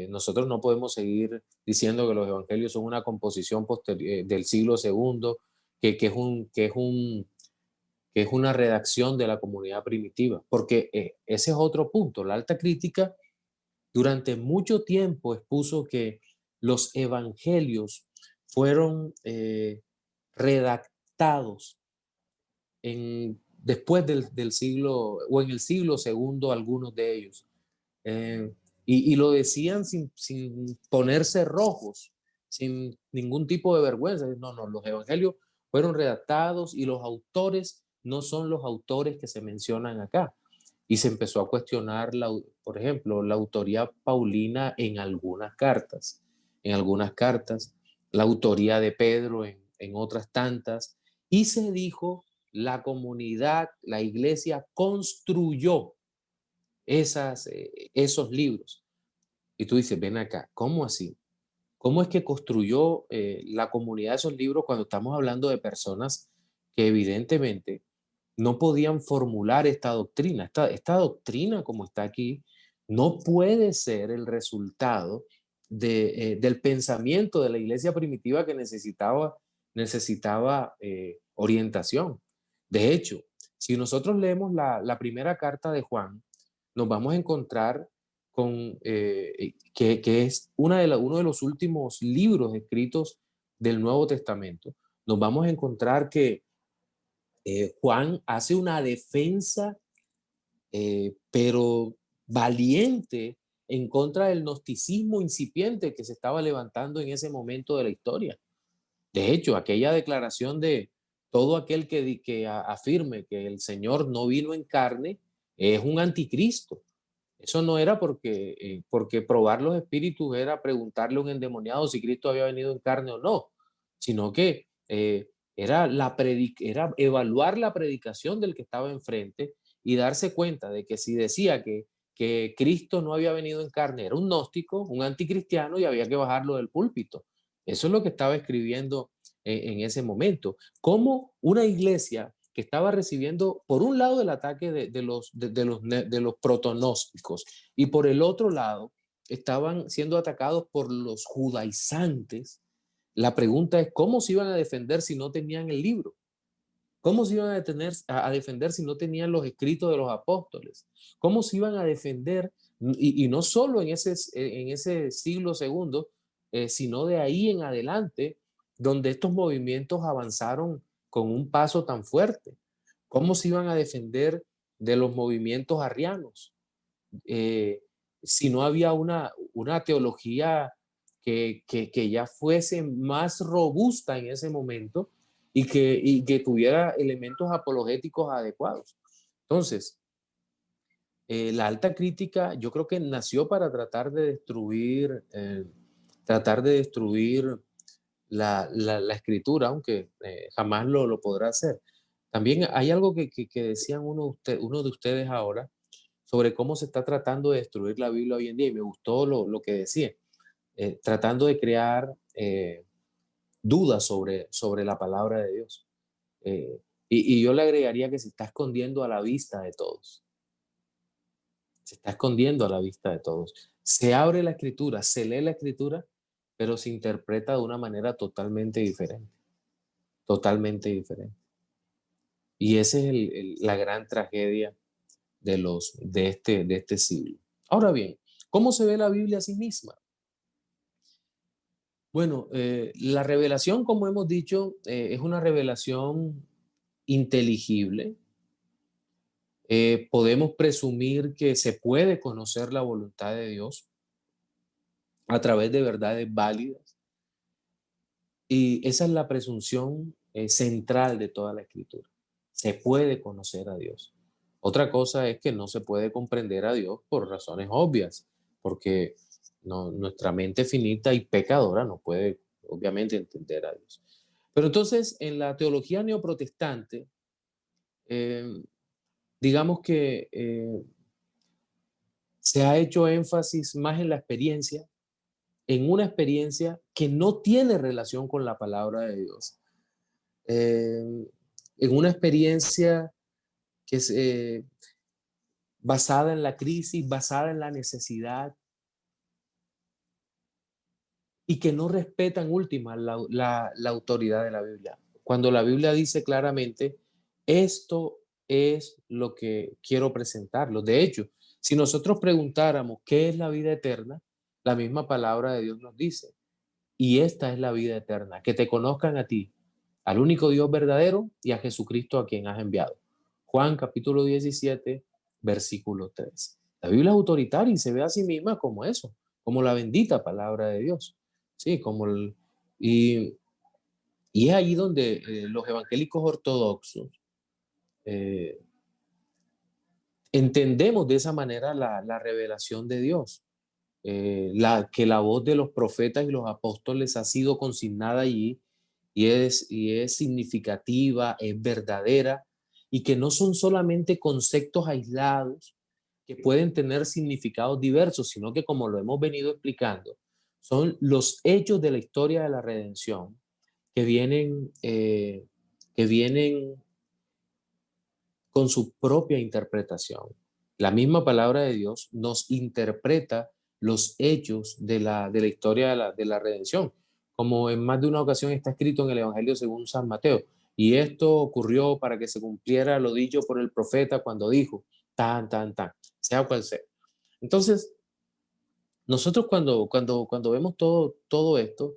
nosotros no podemos seguir diciendo que los evangelios son una composición del siglo segundo, que es una redacción de la comunidad primitiva, porque ese es otro punto. La alta crítica durante mucho tiempo expuso que los evangelios fueron redactados después del siglo, o en el siglo segundo, algunos de ellos. Y lo decían sin ponerse rojos, sin ningún tipo de vergüenza. No, los evangelios fueron redactados y los autores no son los autores que se mencionan acá. Y se empezó a cuestionar, por ejemplo, la autoría paulina en algunas cartas, la autoría de Pedro en otras tantas, y se dijo, la comunidad, la iglesia construyó esos libros. Y tú dices, ven acá, ¿cómo así? ¿Cómo es que construyó la comunidad esos libros cuando estamos hablando de personas que evidentemente no podían formular esta doctrina? Esta doctrina, como está aquí, no puede ser el resultado del pensamiento de la iglesia primitiva que necesitaba orientación. De hecho, si nosotros leemos la primera carta de Juan, nos vamos a encontrar con que es uno de los últimos libros escritos del Nuevo Testamento. Nos vamos a encontrar que Juan hace una defensa, pero valiente, en contra del gnosticismo incipiente que se estaba levantando en ese momento de la historia. De hecho, aquella declaración de todo aquel que afirme que el Señor no vino en carne es un anticristo. Eso no era porque probar los espíritus era preguntarle a un endemoniado si Cristo había venido en carne o no, sino que era evaluar la predicación del que estaba enfrente y darse cuenta de que si decía que Cristo no había venido en carne, era un gnóstico, un anticristiano, y había que bajarlo del púlpito. Eso es lo que estaba escribiendo en ese momento. Como una iglesia que estaba recibiendo, por un lado, el ataque de los protonósticos, y por el otro lado, estaban siendo atacados por los judaizantes. La pregunta es, ¿cómo se iban a defender si no tenían el libro? ¿Cómo se iban a defender si no tenían los escritos de los apóstoles? ¿Cómo se iban a defender? Y no solo en ese siglo segundo, sino de ahí en adelante, donde estos movimientos avanzaron con un paso tan fuerte. ¿Cómo se iban a defender de los movimientos arrianos? Si no había una teología que ya fuese más robusta en ese momento y que tuviera elementos apologéticos adecuados. Entonces, la alta crítica yo creo que nació para tratar de destruir la escritura, aunque jamás lo podrá hacer. También hay algo que decían uno de ustedes ahora sobre cómo se está tratando de destruir la Biblia hoy en día, y me gustó lo que decía, tratando de crear dudas sobre la palabra de Dios. Y yo le agregaría que se está escondiendo a la vista de todos. Se está escondiendo a la vista de todos. Se abre la escritura, se lee la escritura, pero se interpreta de una manera totalmente diferente. Totalmente diferente. Y esa es la gran tragedia de este siglo. Ahora bien, ¿cómo se ve la Biblia a sí misma? Bueno, la revelación, como hemos dicho, es una revelación inteligible. Podemos presumir que se puede conocer la voluntad de Dios a través de verdades válidas. Y esa es la presunción central de toda la Escritura. Se puede conocer a Dios. Otra cosa es que no se puede comprender a Dios por razones obvias, porque nuestra mente finita y pecadora no puede, obviamente, entender a Dios. Pero entonces, en la teología neoprotestante, digamos que se ha hecho énfasis más en la experiencia, en una experiencia que no tiene relación con la palabra de Dios. En una experiencia que es basada en la crisis, basada en la necesidad, y que no respeta en última la autoridad de la Biblia. Cuando la Biblia dice claramente, esto es lo que quiero presentarlo. De hecho, si nosotros preguntáramos qué es la vida eterna, la misma palabra de Dios nos dice, y esta es la vida eterna, que te conozcan a ti, al único Dios verdadero y a Jesucristo a quien has enviado. Juan capítulo 17, versículo 3. La Biblia es autoritaria y se ve a sí misma como eso, como la bendita palabra de Dios. Sí, y es ahí donde los evangélicos ortodoxos entendemos de esa manera la revelación de Dios. Que la voz de los profetas y los apóstoles ha sido consignada allí y es significativa, es verdadera, y que no son solamente conceptos aislados que pueden tener significados diversos, sino que, como lo hemos venido explicando, son los hechos de la historia de la redención que vienen con su propia interpretación. La misma palabra de Dios nos interpreta los hechos de la historia de la redención, como en más de una ocasión está escrito en el Evangelio según San Mateo. Y esto ocurrió para que se cumpliera lo dicho por el profeta cuando dijo, tan, sea cual sea. Entonces, nosotros cuando vemos todo esto,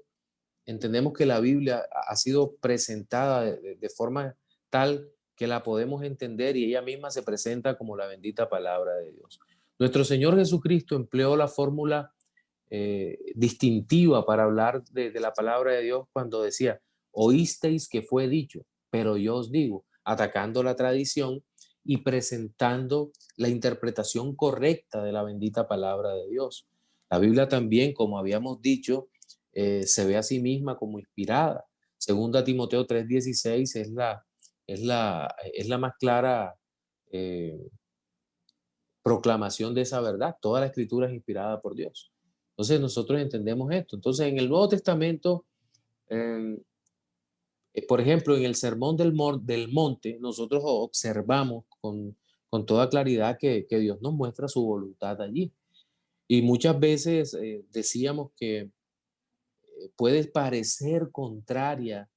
entendemos que la Biblia ha sido presentada de forma tal que la podemos entender y ella misma se presenta como la bendita palabra de Dios. Nuestro Señor Jesucristo empleó la fórmula distintiva para hablar de la palabra de Dios cuando decía, oísteis que fue dicho, pero yo os digo, atacando la tradición y presentando la interpretación correcta de la bendita palabra de Dios. La Biblia también, como habíamos dicho, se ve a sí misma como inspirada. Segunda Timoteo 3:16 es la más clara proclamación de esa verdad. Toda la escritura es inspirada por Dios. Entonces nosotros entendemos esto. Entonces en el Nuevo Testamento, por ejemplo, en el Sermón del Monte, nosotros observamos con toda claridad que Dios nos muestra su voluntad allí. Y muchas veces decíamos que puede parecer contraria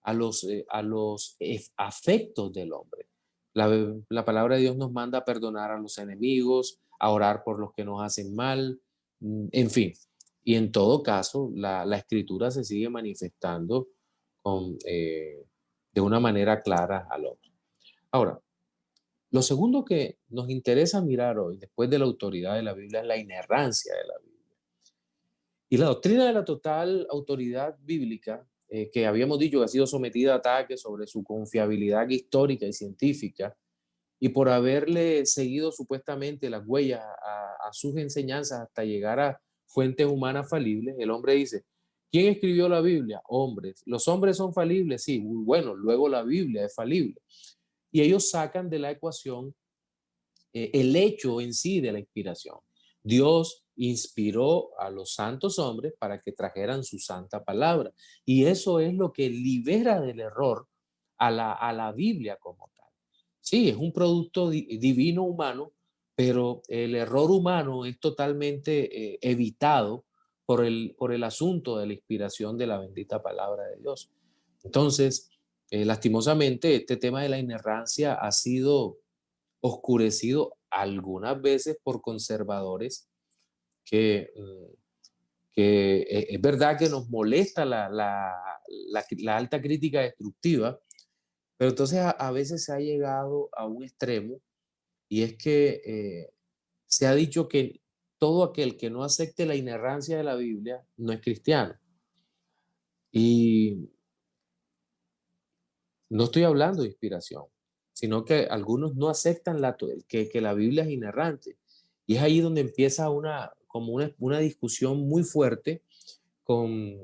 a los afectos del hombre. La palabra de Dios nos manda a perdonar a los enemigos, a orar por los que nos hacen mal, en fin. Y en todo caso, la escritura se sigue manifestando de una manera clara al hombre. Ahora, lo segundo que nos interesa mirar hoy, después de la autoridad de la Biblia, es la inerrancia de la Biblia. Y la doctrina de la total autoridad bíblica, que habíamos dicho que ha sido sometida a ataques sobre su confiabilidad histórica y científica, y por haberle seguido supuestamente las huellas a sus enseñanzas hasta llegar a fuentes humanas falibles, el hombre dice, ¿quién escribió la Biblia? Hombres. ¿Los hombres son falibles? Sí. Bueno, luego la Biblia es falible. Y ellos sacan de la ecuación el hecho en sí de la inspiración. Dios inspiró a los santos hombres para que trajeran su santa palabra. Y eso es lo que libera del error a la Biblia como tal. Sí, es un producto divino humano, pero el error humano es totalmente evitado por el asunto de la inspiración de la bendita palabra de Dios. Entonces, lastimosamente, este tema de la inerrancia ha sido oscurecido algunas veces por conservadores que, es verdad que nos molesta la alta crítica destructiva, pero entonces a veces se ha llegado a un extremo y es que se ha dicho que todo aquel que no acepte la inerrancia de la Biblia no es cristiano. Y no estoy hablando de inspiración, sino que algunos no aceptan que la Biblia es inerrante. Y es ahí donde empieza como una discusión muy fuerte con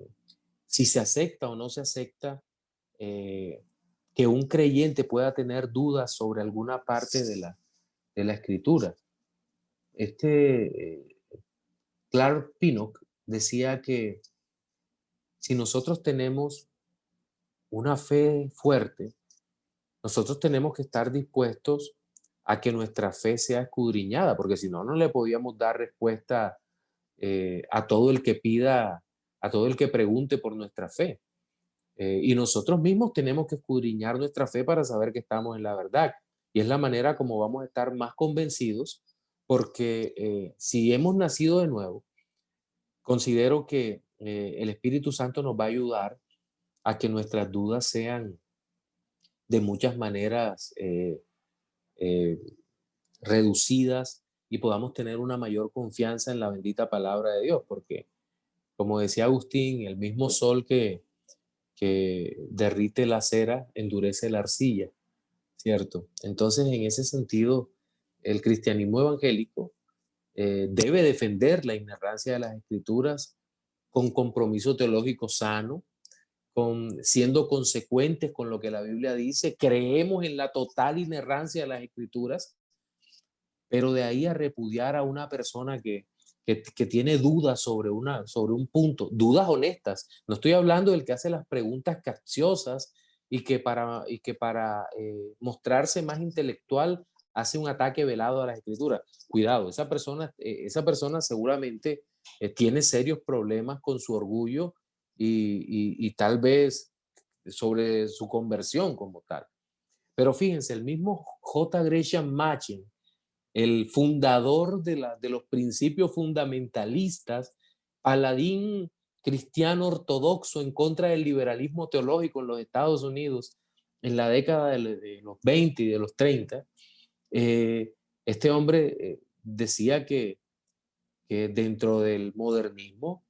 si se acepta o no se acepta que un creyente pueda tener dudas sobre alguna parte de la escritura. Clark Pinnock decía que si nosotros tenemos una fe fuerte, nosotros tenemos que estar dispuestos a que nuestra fe sea escudriñada, porque si no, no le podíamos dar respuesta a todo el que pida, a todo el que pregunte por nuestra fe. Y nosotros mismos tenemos que escudriñar nuestra fe para saber que estamos en la verdad. Y es la manera como vamos a estar más convencidos, porque si hemos nacido de nuevo, considero que el Espíritu Santo nos va a ayudar a que nuestras dudas sean de muchas maneras eh, reducidas y podamos tener una mayor confianza en la bendita palabra de Dios, porque como decía Agustín, el mismo sol que derrite la cera endurece la arcilla, ¿cierto? Entonces, en ese sentido, el cristianismo evangélico debe defender la inerrancia de las escrituras con compromiso teológico sano, siendo consecuentes con lo que la Biblia dice, creemos en la total inerrancia de las escrituras, pero de ahí a repudiar a una persona que tiene dudas sobre un punto, dudas honestas. No estoy hablando del que hace las preguntas capciosas y que para mostrarse más intelectual hace un ataque velado a las escrituras. Cuidado, esa persona seguramente tiene serios problemas con su orgullo y tal vez sobre su conversión como tal. Pero fíjense, el mismo J. Gresham Machen, el fundador de los principios fundamentalistas, paladín cristiano ortodoxo en contra del liberalismo teológico en los Estados Unidos en la década de los 20 y de los 30, este hombre decía que dentro del modernismo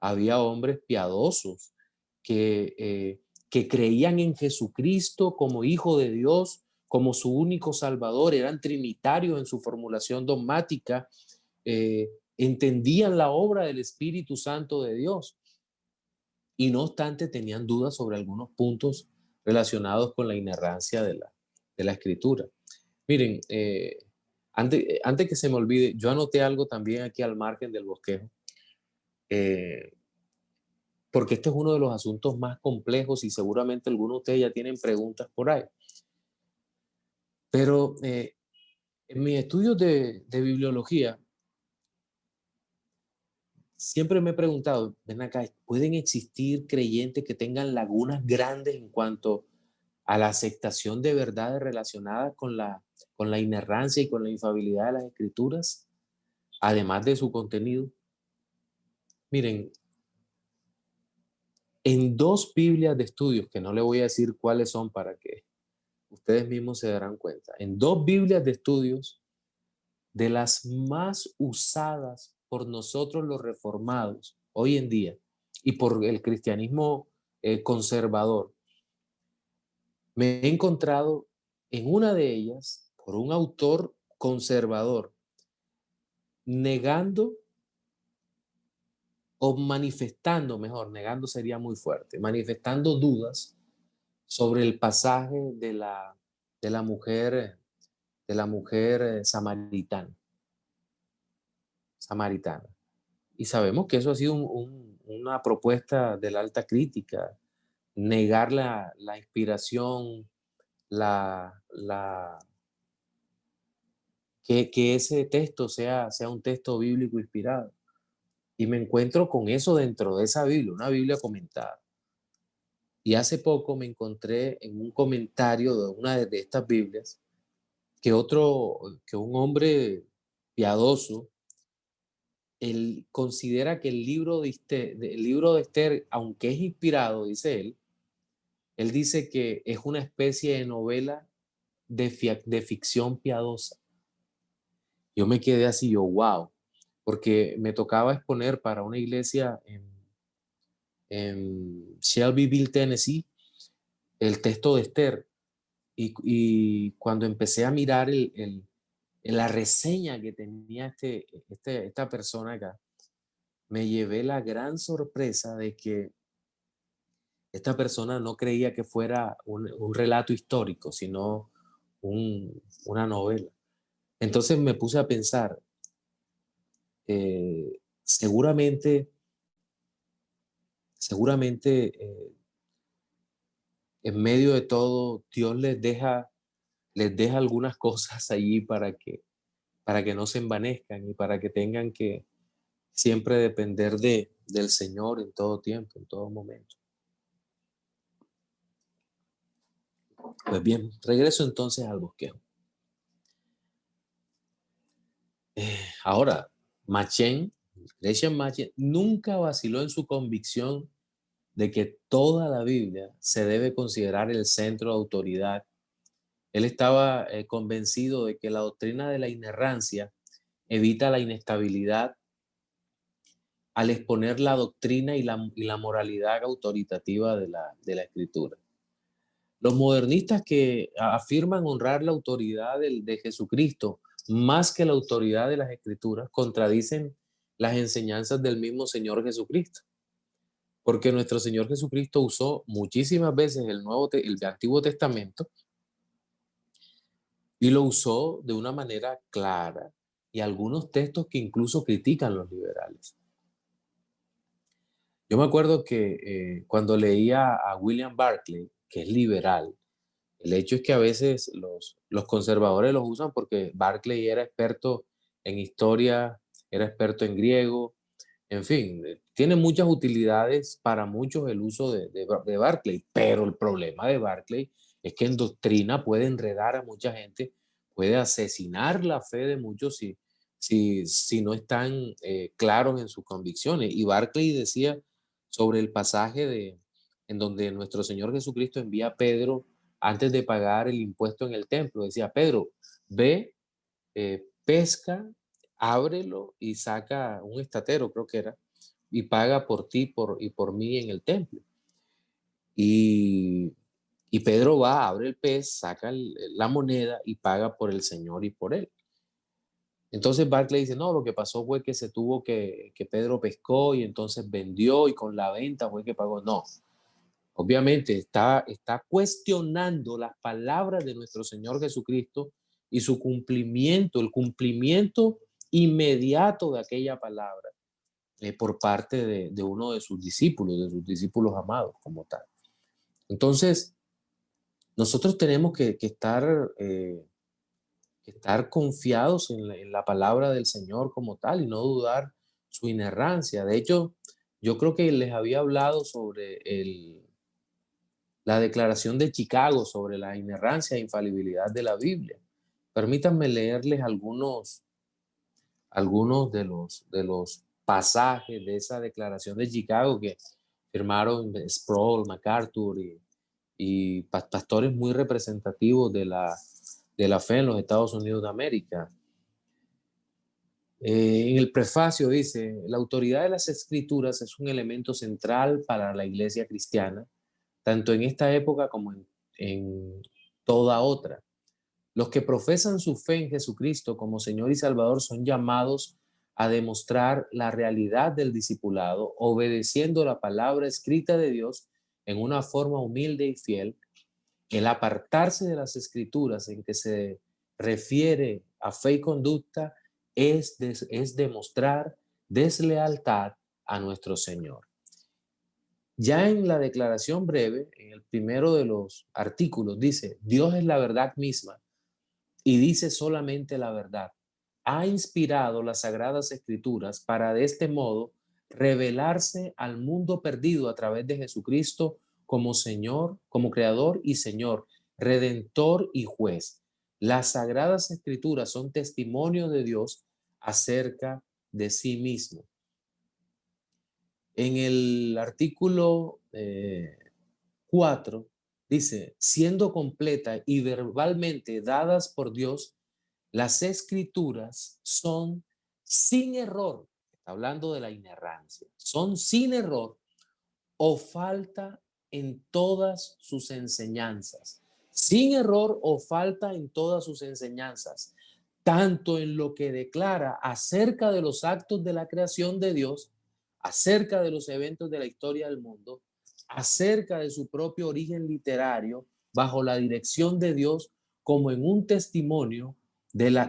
había hombres piadosos que creían en Jesucristo como Hijo de Dios, como su único Salvador, eran trinitarios en su formulación dogmática, entendían la obra del Espíritu Santo de Dios y no obstante tenían dudas sobre algunos puntos relacionados con la inerrancia de la Escritura. Miren, antes que se me olvide, yo anoté algo también aquí al margen del bosquejo, porque este es uno de los asuntos más complejos y seguramente algunos de ustedes ya tienen preguntas por ahí. Pero en mis estudios de bibliología, siempre me he preguntado, ven acá, ¿pueden existir creyentes que tengan lagunas grandes en cuanto a la aceptación de verdades relacionadas con la inerrancia y con la infalibilidad de las escrituras, además de su contenido? Miren, en 2 Biblias de estudios, que no le voy a decir cuáles son para que ustedes mismos se darán cuenta, en 2 Biblias de estudios, de las más usadas por nosotros los reformados hoy en día y por el cristianismo conservador, me he encontrado en una de ellas por un autor conservador negando o manifestando, mejor, negando sería muy fuerte, manifestando dudas sobre el pasaje de la mujer samaritana. Y sabemos que eso ha sido una propuesta de la alta crítica, negar la inspiración, que ese texto sea un texto bíblico inspirado. Y me encuentro con eso dentro de esa Biblia, una Biblia comentada. Y hace poco me encontré en un comentario de una de estas Biblias que un hombre piadoso, él considera que el libro de Esther, aunque es inspirado, dice él dice que es una especie de novela de ficción piadosa. Yo me quedé así, yo, wow, porque me tocaba exponer para una iglesia en Shelbyville, Tennessee, el texto de Esther. Y cuando empecé a mirar la reseña que tenía esta persona acá, me llevé la gran sorpresa de que esta persona no creía que fuera un relato histórico, sino una novela. Entonces me puse a pensar, seguramente en medio de todo, Dios les deja algunas cosas allí para que no se envanezcan y para que tengan que siempre depender del Señor en todo tiempo, en todo momento. Pues bien, regreso entonces al bosquejo. Ahora, Gresham Machen, nunca vaciló en su convicción de que toda la Biblia se debe considerar el centro de autoridad. Él estaba convencido de que la doctrina de la inerrancia evita la inestabilidad al exponer la doctrina y la moralidad autoritativa de la Escritura. Los modernistas que afirman honrar la autoridad de Jesucristo más que la autoridad de las Escrituras contradicen las enseñanzas del mismo Señor Jesucristo. Porque nuestro Señor Jesucristo usó muchísimas veces el Antiguo Testamento y lo usó de una manera clara y algunos textos que incluso critican los liberales. Yo me acuerdo que cuando leía a William Barclay, que es liberal, el hecho es que a veces los conservadores los usan porque Barclay era experto en historia, era experto en griego, en fin, tiene muchas utilidades para muchos el uso de Barclay, pero el problema de Barclay es que en doctrina puede enredar a mucha gente, puede asesinar la fe de muchos si no están claros en sus convicciones. Y Barclay decía sobre el pasaje en donde nuestro Señor Jesucristo envía a Pedro antes de pagar el impuesto en el templo. Decía, Pedro, ve, pesca, ábrelo y saca un estatero, creo que era, y paga por ti y por mí en el templo. Y Pedro va, abre el pez, saca la moneda y paga por el Señor y por él. Entonces Barclay dice, no, lo que pasó fue que que Pedro pescó y entonces vendió y con la venta fue que pagó. No, obviamente está cuestionando las palabras de nuestro Señor Jesucristo y su cumplimiento, el cumplimiento inmediato de aquella palabra por parte de uno de sus discípulos amados como tal. Entonces, nosotros tenemos que estar confiados en la palabra del Señor como tal y no dudar su inerrancia. De hecho, yo creo que les había hablado sobre la declaración de Chicago sobre la inerrancia e infalibilidad de la Biblia. Permítanme leerles algunos de los pasajes de esa declaración de Chicago que firmaron Sproul, MacArthur y pastores muy representativos de la fe en los Estados Unidos de América. En el prefacio dice, la autoridad de las Escrituras es un elemento central para la Iglesia cristiana, tanto en esta época como en toda otra. Los que profesan su fe en Jesucristo como Señor y Salvador son llamados a demostrar la realidad del discipulado, obedeciendo la palabra escrita de Dios en una forma humilde y fiel. El apartarse de las Escrituras en que se refiere a fe y conducta es demostrar deslealtad a nuestro Señor. Ya en la declaración breve, en el primero de los artículos, dice: Dios es la verdad misma y dice solamente la verdad. Ha inspirado las Sagradas Escrituras para de este modo revelarse al mundo perdido a través de Jesucristo como Señor, como Creador y Señor, Redentor y Juez. Las Sagradas Escrituras son testimonio de Dios acerca de sí mismo. En el artículo 4 dice: siendo completa y verbalmente dadas por Dios, las Escrituras son sin error, está hablando de la inerrancia, son sin error o falta en todas sus enseñanzas. Sin error o falta en todas sus enseñanzas, tanto en lo que declara acerca de los actos de la creación de Dios, acerca de los eventos de la historia del mundo, acerca de su propio origen literario, bajo la dirección de Dios, como en un testimonio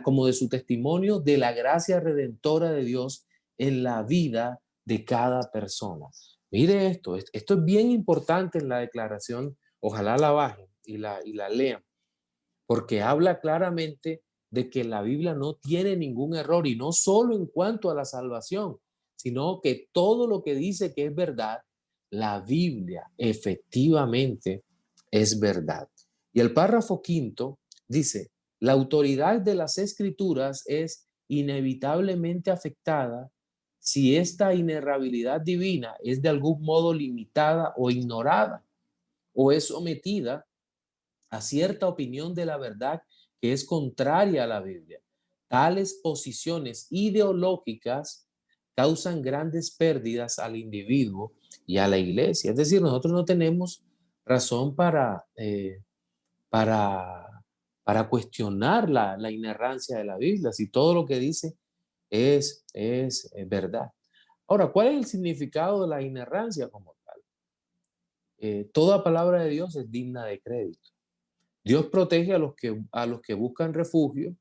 como de su testimonio de la gracia redentora de Dios en la vida de cada persona. Mire esto es bien importante en la declaración, ojalá la bajen y la lean, porque habla claramente de que la Biblia no tiene ningún error, y no solo en cuanto a la salvación, sino que todo lo que dice que es verdad, la Biblia efectivamente es verdad. Y el párrafo quinto dice: la autoridad de las Escrituras es inevitablemente afectada si esta inerrabilidad divina es de algún modo limitada o ignorada, o es sometida a cierta opinión de la verdad que es contraria a la Biblia. Tales posiciones ideológicas causan grandes pérdidas al individuo y a la iglesia. Es decir, nosotros no tenemos razón para cuestionar la inerrancia de la Biblia, si todo lo que dice es verdad. Ahora, ¿cuál es el significado de la inerrancia como tal? Toda palabra de Dios es digna de crédito. Dios protege a los que buscan refugio,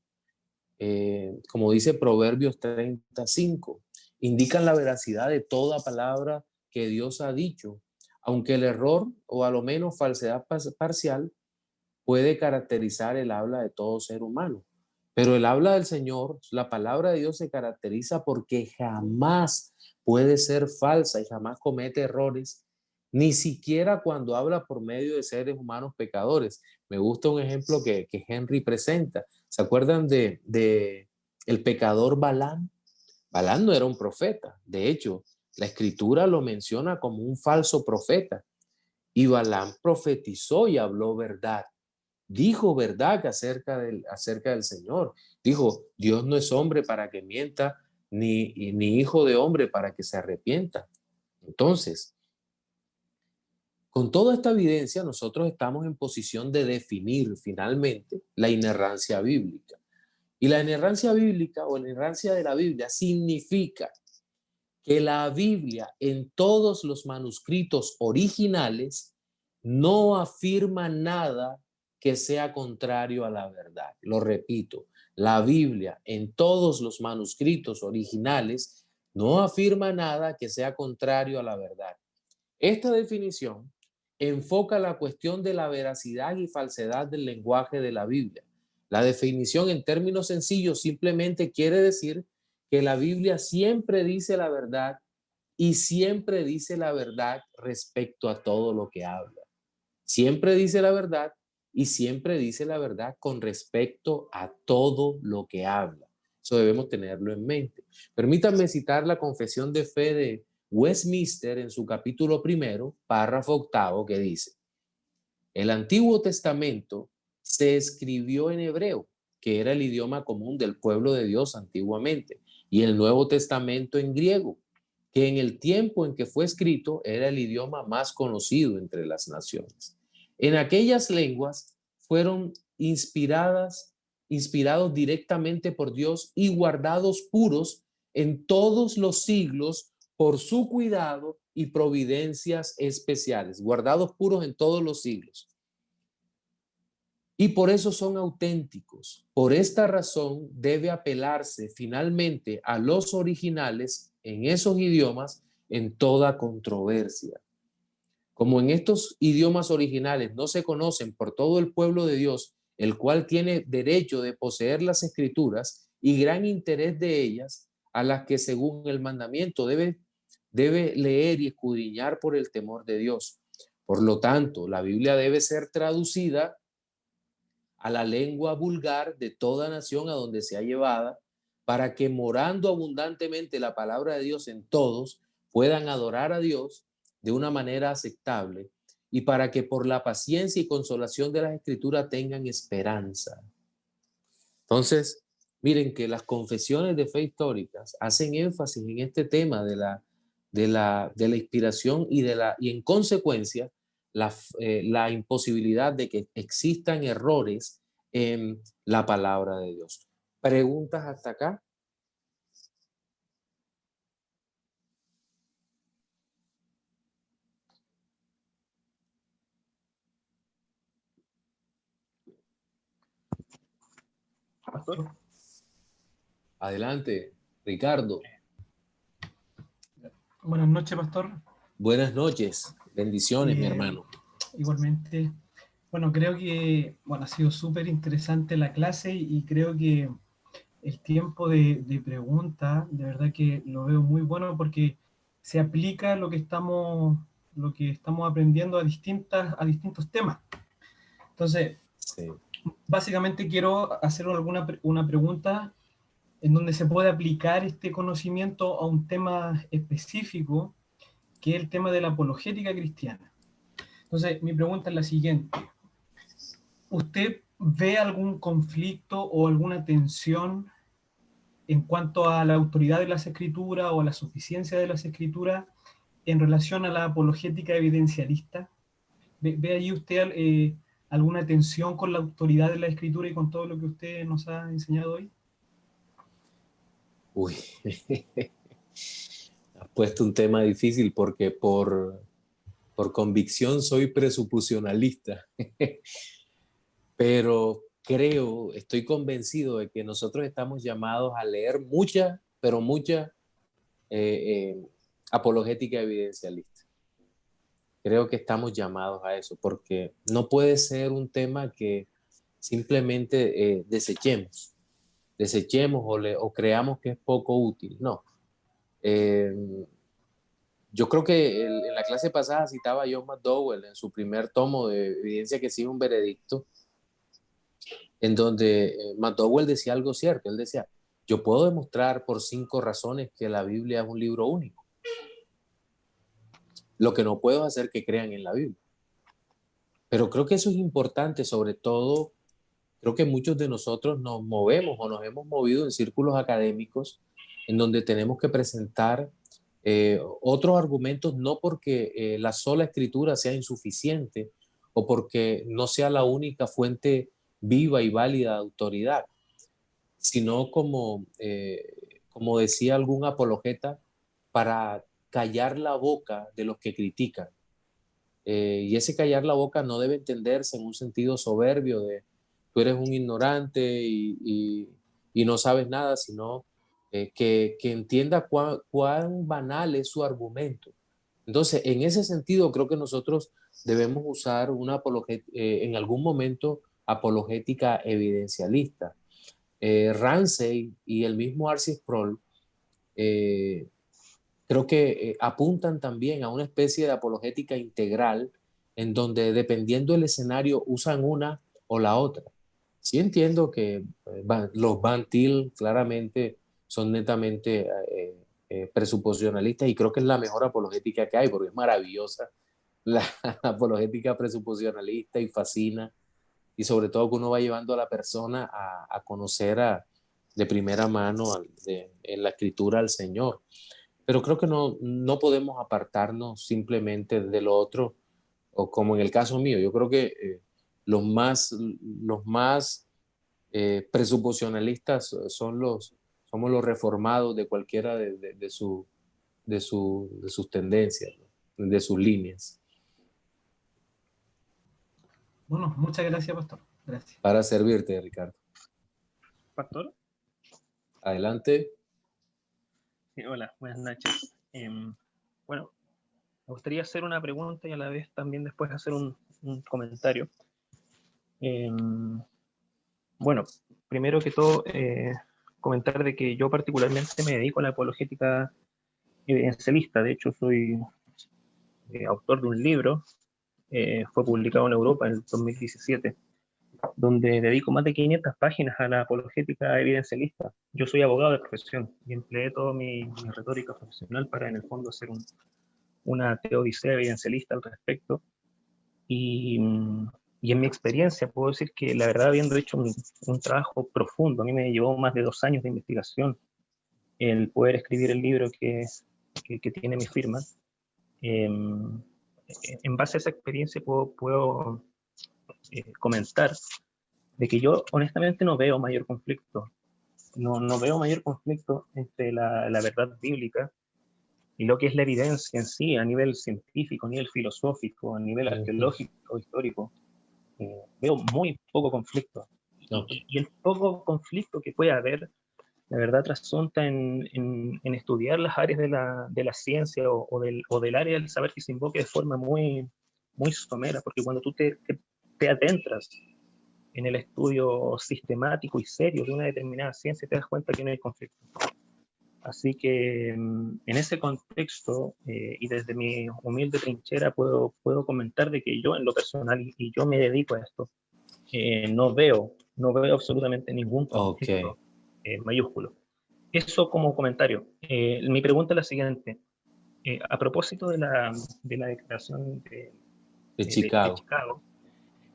como dice Proverbios 35. Indican la veracidad de toda palabra que Dios ha dicho, aunque el error o a lo menos falsedad parcial puede caracterizar el habla de todo ser humano. Pero el habla del Señor, la palabra de Dios, se caracteriza porque jamás puede ser falsa y jamás comete errores, ni siquiera cuando habla por medio de seres humanos pecadores. Me gusta un ejemplo que Henry presenta. ¿Se acuerdan de el pecador Balaam? Balaam no era un profeta. De hecho, la Escritura lo menciona como un falso profeta. Y Balaam profetizó y habló verdad. Dijo verdad acerca del Señor. Dijo: Dios no es hombre para que mienta, ni hijo de hombre para que se arrepienta. Entonces, con toda esta evidencia, nosotros estamos en posición de definir finalmente la inerrancia bíblica. Y la inerrancia bíblica, o la inerrancia de la Biblia, significa que la Biblia en todos los manuscritos originales no afirma nada que sea contrario a la verdad. Lo repito, la Biblia en todos los manuscritos originales no afirma nada que sea contrario a la verdad. Esta definición enfoca la cuestión de la veracidad y falsedad del lenguaje de la Biblia. La definición, en términos sencillos, simplemente quiere decir que la Biblia siempre dice la verdad, y siempre dice la verdad respecto a todo lo que habla. Siempre dice la verdad y siempre dice la verdad con respecto a todo lo que habla. Eso debemos tenerlo en mente. Permítanme citar la Confesión de Fe de Westminster en su capítulo 1, párrafo 8, que dice: el Antiguo Testamento se escribió en hebreo, que era el idioma común del pueblo de Dios antiguamente, y el Nuevo Testamento en griego, que en el tiempo en que fue escrito era el idioma más conocido entre las naciones. En aquellas lenguas fueron inspirados directamente por Dios y guardados puros en todos los siglos por su cuidado y providencias especiales, guardados puros en todos los siglos. Y por eso son auténticos. Por esta razón debe apelarse finalmente a los originales en esos idiomas en toda controversia. Como en estos idiomas originales no se conocen por todo el pueblo de Dios, el cual tiene derecho de poseer las escrituras y gran interés de ellas, a las que según el mandamiento debe leer y escudriñar por el temor de Dios. Por lo tanto, la Biblia debe ser traducida a la lengua vulgar de toda nación a donde sea llevada, para que morando abundantemente la palabra de Dios en todos, puedan adorar a Dios de una manera aceptable y para que por la paciencia y consolación de las Escrituras tengan esperanza. Entonces, miren que las confesiones de fe históricas hacen énfasis en este tema de la inspiración y en consecuencia la imposibilidad de que existan errores en la palabra de Dios. ¿Preguntas hasta acá? Pastor. Adelante, Ricardo. Buenas noches, pastor. Buenas noches. Bendiciones, mi hermano. Igualmente. Bueno, creo que ha sido súper interesante la clase y creo que el tiempo de pregunta, de verdad que lo veo muy bueno porque se aplica lo que estamos aprendiendo a distintos temas. Entonces, sí. Básicamente quiero hacer una pregunta en donde se puede aplicar este conocimiento a un tema específico, que es el tema de la apologética cristiana. Entonces, mi pregunta es la siguiente. ¿Usted ve algún conflicto o alguna tensión en cuanto a la autoridad de las escrituras o a la suficiencia de las escrituras en relación a la apologética evidencialista? ¿Ve ahí usted alguna tensión con la autoridad de la escritura y con todo lo que usted nos ha enseñado hoy? Uy, has puesto un tema difícil porque por convicción soy presuposicionalista, pero estoy convencido de que nosotros estamos llamados a leer mucha apologética evidencialista. Creo que estamos llamados a eso, porque no puede ser un tema que simplemente desechemos o creamos que es poco útil. No. Yo creo que en la clase pasada citaba a John McDowell en su primer tomo de Evidencia que sigue un veredicto, en donde McDowell decía algo cierto. Él decía, yo puedo demostrar por 5 razones que la Biblia es un libro único. Lo que no puedo hacer que crean en la Biblia. Pero creo que eso es importante, sobre todo, creo que muchos de nosotros nos movemos o nos hemos movido en círculos académicos en donde tenemos que presentar otros argumentos, no porque la sola escritura sea insuficiente o porque no sea la única fuente viva y válida de autoridad, sino como decía algún apologeta, para callar la boca de los que critican. Y ese callar la boca no debe entenderse en un sentido soberbio de tú eres un ignorante y no sabes nada, sino que entienda cuán banal es su argumento. Entonces, en ese sentido, creo que nosotros debemos usar en algún momento apologética evidencialista. Ramsey y el mismo R.C. Sproul creo que apuntan también a una especie de apologética integral en donde dependiendo del escenario usan una o la otra. Sí entiendo que los Van Til claramente son netamente presuposicionalistas y creo que es la mejor apologética que hay porque es maravillosa la apologética presuposicionalista y fascina, y sobre todo que uno va llevando a la persona a conocer de primera mano en la escritura al Señor. Pero creo que no podemos apartarnos simplemente de lo otro, o como en el caso mío. Yo creo que los más presuposicionalistas somos los reformados de cualquiera de sus tendencias, ¿no? De sus líneas. Bueno, muchas gracias, pastor. Gracias. Para servirte, Ricardo. Pastor. Adelante. Hola, buenas noches. Bueno, me gustaría hacer una pregunta y a la vez también después hacer un comentario. Bueno, primero que todo, comentar de que yo particularmente me dedico a la apologética evidencialista. De hecho, soy autor de un libro, fue publicado en Europa en el 2017, donde dedico más de 500 páginas a la apologética evidencialista. Yo soy abogado de profesión y empleé toda mi retórica profesional para, en el fondo, hacer una teodicea evidencialista al respecto. Y en mi experiencia puedo decir que, la verdad, habiendo hecho un trabajo profundo, a mí me llevó más de 2 años de investigación el poder escribir el libro que tiene mi firma. En base a esa experiencia puedo comentar de que yo honestamente no veo mayor conflicto. No veo mayor conflicto entre la verdad bíblica y lo que es la evidencia en sí, a nivel científico, a nivel filosófico, a nivel arqueológico, histórico. Veo muy poco conflicto. Okay. Y el poco conflicto que puede haber, la verdad, trasunta en estudiar las áreas de la ciencia o del área del saber que se invoque de forma muy, muy somera, porque cuando tú te adentras en el estudio sistemático y serio de una determinada ciencia, te das cuenta que no hay conflicto. Así que en ese contexto y desde mi humilde trinchera puedo comentar de que yo en lo personal, y yo me dedico a esto, no veo absolutamente ningún conflicto mayúsculo. Eso como comentario. Mi pregunta es la siguiente. A propósito de la declaración de Chicago,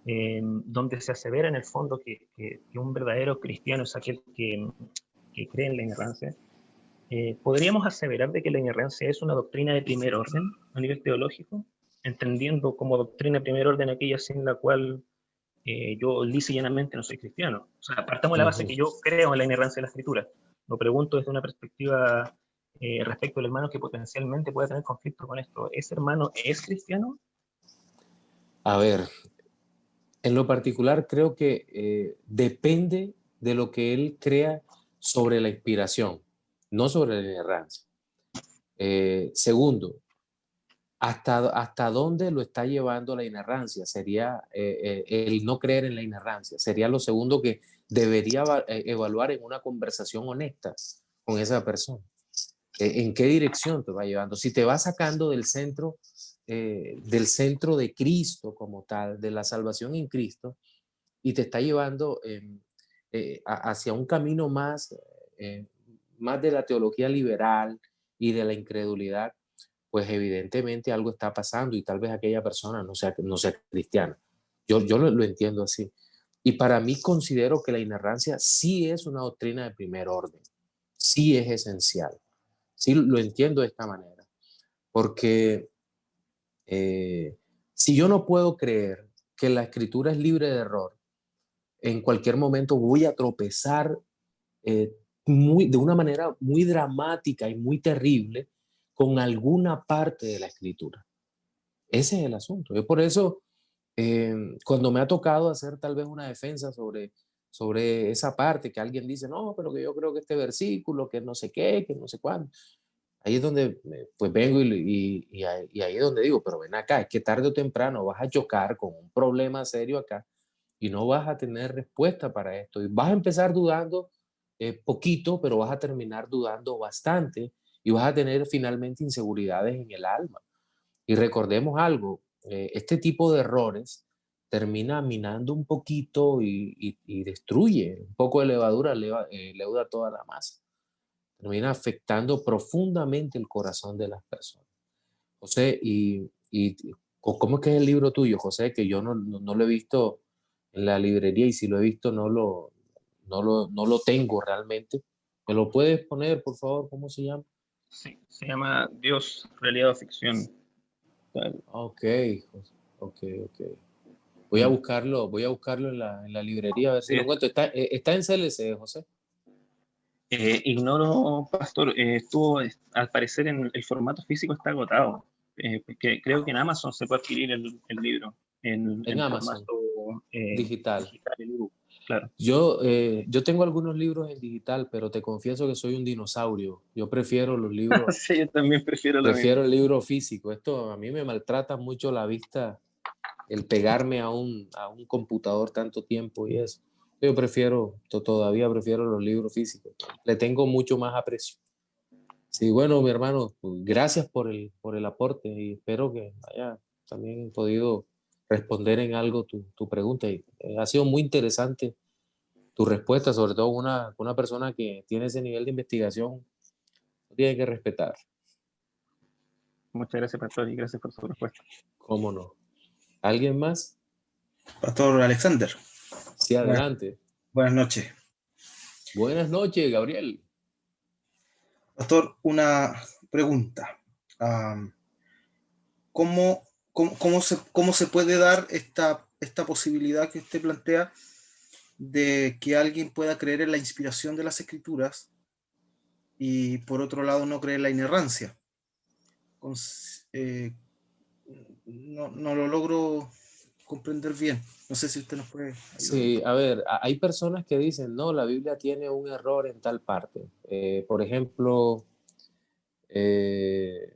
donde se asevera en el fondo que un verdadero cristiano es aquel que cree en la inerrancia, ¿podríamos aseverar de que la inerrancia es una doctrina de primer orden a nivel teológico, entendiendo como doctrina de primer orden aquella sin la cual yo lisa y llanamente no soy cristiano? O sea, partamos de la base que yo creo en la inerrancia de la Escritura. Lo pregunto desde una perspectiva respecto al hermano que potencialmente puede tener conflicto con esto. ¿Ese hermano es cristiano? A ver, en lo particular creo que depende de lo que él crea sobre la inspiración, no sobre la inerrancia. Segundo, ¿hasta dónde lo está llevando la inerrancia? Sería el no creer en la inerrancia. Sería lo segundo que debería evaluar en una conversación honesta con esa persona. ¿En qué dirección te va llevando? Si te va sacando del centro de Cristo como tal, de la salvación en Cristo, y te está llevando hacia un camino más de la teología liberal y de la incredulidad, pues evidentemente algo está pasando y tal vez aquella persona no sea cristiana. Yo lo entiendo así. Y para mí considero que la inerrancia sí es una doctrina de primer orden, sí es esencial, sí lo entiendo de esta manera, porque si yo no puedo creer que la escritura es libre de error, en cualquier momento voy a tropezar de una manera muy dramática y muy terrible con alguna parte de la escritura. Ese es el asunto. Es por eso, cuando me ha tocado hacer tal vez una defensa sobre esa parte, que alguien dice, no, pero que yo creo que este versículo, que no sé qué, que no sé cuándo, ahí es donde pues vengo y ahí es donde digo, pero ven acá, es que tarde o temprano vas a chocar con un problema serio acá y no vas a tener respuesta para esto. Y vas a empezar dudando poquito, pero vas a terminar dudando bastante y vas a tener finalmente inseguridades en el alma. Y recordemos algo, este tipo de errores termina minando un poquito y destruye un poco de levadura, leuda toda la masa. Termina afectando profundamente el corazón de las personas. José, ¿cómo es que es el libro tuyo, José? Que yo no lo he visto en la librería y si lo he visto no lo tengo realmente. ¿Me lo puedes poner, por favor? ¿Cómo se llama? Sí, se llama Dios, Realidad o Ficción. Ok. Voy a buscarlo en la librería a ver si lo encuentro. Está en CLC, José. Ignoro, pastor, al parecer en el formato físico está agotado. Creo que en Amazon se puede adquirir el libro en Amazon, formato digital. el ebook. Claro. Yo tengo algunos libros en digital, pero te confieso que soy un dinosaurio. Yo prefiero los libros, Sí, yo también prefiero lo mismo. prefiero el libro físico. Esto a mí me maltrata mucho la vista, el pegarme a un computador tanto tiempo y eso. Yo todavía prefiero los libros físicos. Le tengo mucho más aprecio. Sí, bueno, mi hermano, pues, gracias por el aporte y espero que haya también podido responder en algo tu pregunta. Y, ha sido muy interesante tu respuesta, sobre todo una persona que tiene ese nivel de investigación, tiene que respetar. Muchas gracias, pastor, y gracias por su respuesta. ¿Cómo no? ¿Alguien más? Pastor Alexander. Sí, adelante. Buenas noches. Buenas noches, Gabriel. Pastor, una pregunta. ¿Cómo se puede dar esta posibilidad que usted plantea de que alguien pueda creer en la inspiración de las Escrituras y por otro lado no creer en la inerrancia? No lo logro comprender bien. No sé si usted nos puede ayudar. Sí, a ver, hay personas que dicen, no, la Biblia tiene un error en tal parte. Por ejemplo, en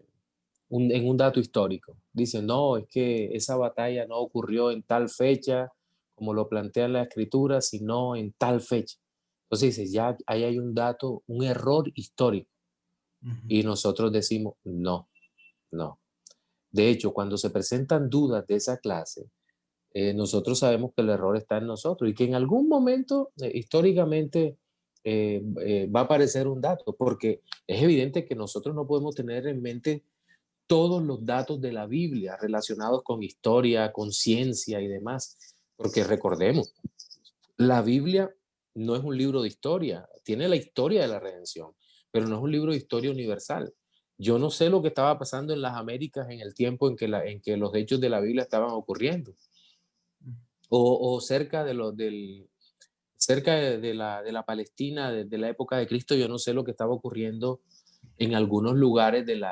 un dato histórico. Dicen, no, es que esa batalla no ocurrió en tal fecha, como lo plantea la escritura, sino en tal fecha. Entonces dice, ya ahí hay un dato, un error histórico. Y nosotros decimos, no. De hecho, cuando se presentan dudas de esa clase, nosotros sabemos que el error está en nosotros y que en algún momento históricamente va a aparecer un dato, porque es evidente que nosotros no podemos tener en mente todos los datos de la Biblia relacionados con historia, con ciencia y demás, porque recordemos, la Biblia no es un libro de historia, tiene la historia de la redención, pero no es un libro de historia universal. Yo no sé lo que estaba pasando en las Américas en el tiempo en que los hechos de la Biblia estaban ocurriendo. O cerca de la Palestina, de la época de Cristo, yo no sé lo que estaba ocurriendo en algunos lugares del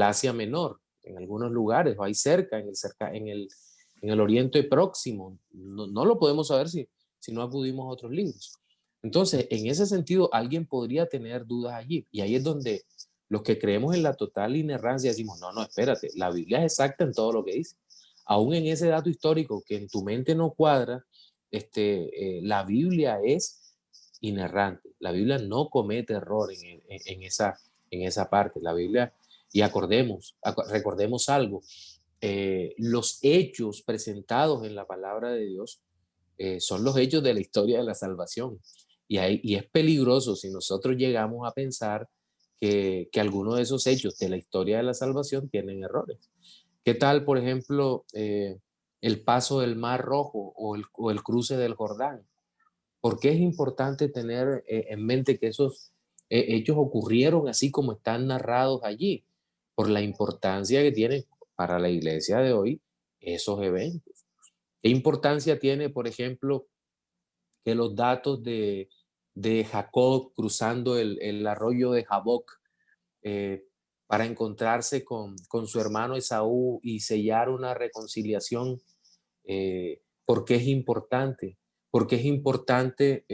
Asia Menor, en algunos lugares, o ahí cerca, en el Oriente Próximo. No lo podemos saber si no acudimos a otros libros. Entonces, en ese sentido, alguien podría tener dudas allí. Y ahí es donde los que creemos en la total inerrancia decimos, no, espérate, la Biblia es exacta en todo lo que dice. Aún en ese dato histórico que en tu mente no cuadra, la Biblia es inerrante. La Biblia no comete error en esa parte. La Biblia, y recordemos algo, los hechos presentados en la palabra de Dios son los hechos de la historia de la salvación. Y es peligroso si nosotros llegamos a pensar que algunos de esos hechos de la historia de la salvación tienen errores. ¿Qué tal, por ejemplo, el paso del Mar Rojo o el cruce del Jordán? ¿Por qué es importante tener en mente que esos hechos ocurrieron así como están narrados allí? Por la importancia que tienen para la iglesia de hoy esos eventos. ¿Qué importancia tiene, por ejemplo, que los datos de Jacob cruzando el arroyo de Jaboc para encontrarse con su hermano Esaú y sellar una reconciliación? ¿Por qué es importante? Porque es importante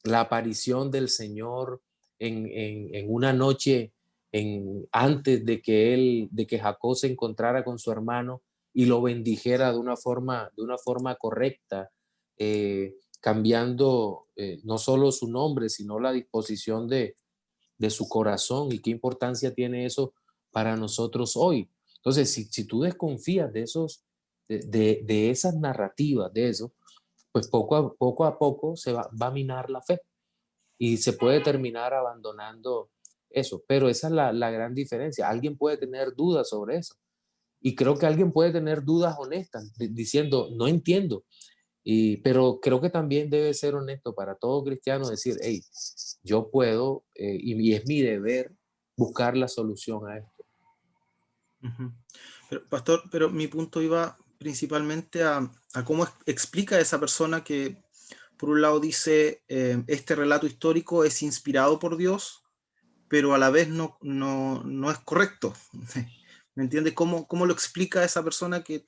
la aparición del Señor en una noche antes de que Jacob se encontrara con su hermano y lo bendijera de una forma correcta, cambiando no solo su nombre, sino la disposición de su corazón. ¿Y qué importancia tiene eso para nosotros hoy? Entonces, si tú desconfías de esas narrativas, de eso, pues poco a poco se va a minar la fe y se puede terminar abandonando eso. Pero esa es la gran diferencia. Alguien puede tener dudas sobre eso. Y creo que alguien puede tener dudas honestas, diciendo, no entiendo. Pero creo que también debe ser honesto para todo cristiano decir, hey, yo puedo y es mi deber buscar la solución a esto. Pero, pastor, pero mi punto iba principalmente a cómo explica esa persona que por un lado dice este relato histórico es inspirado por Dios, pero a la vez no es correcto. ¿Me entiendes? ¿Cómo lo explica esa persona que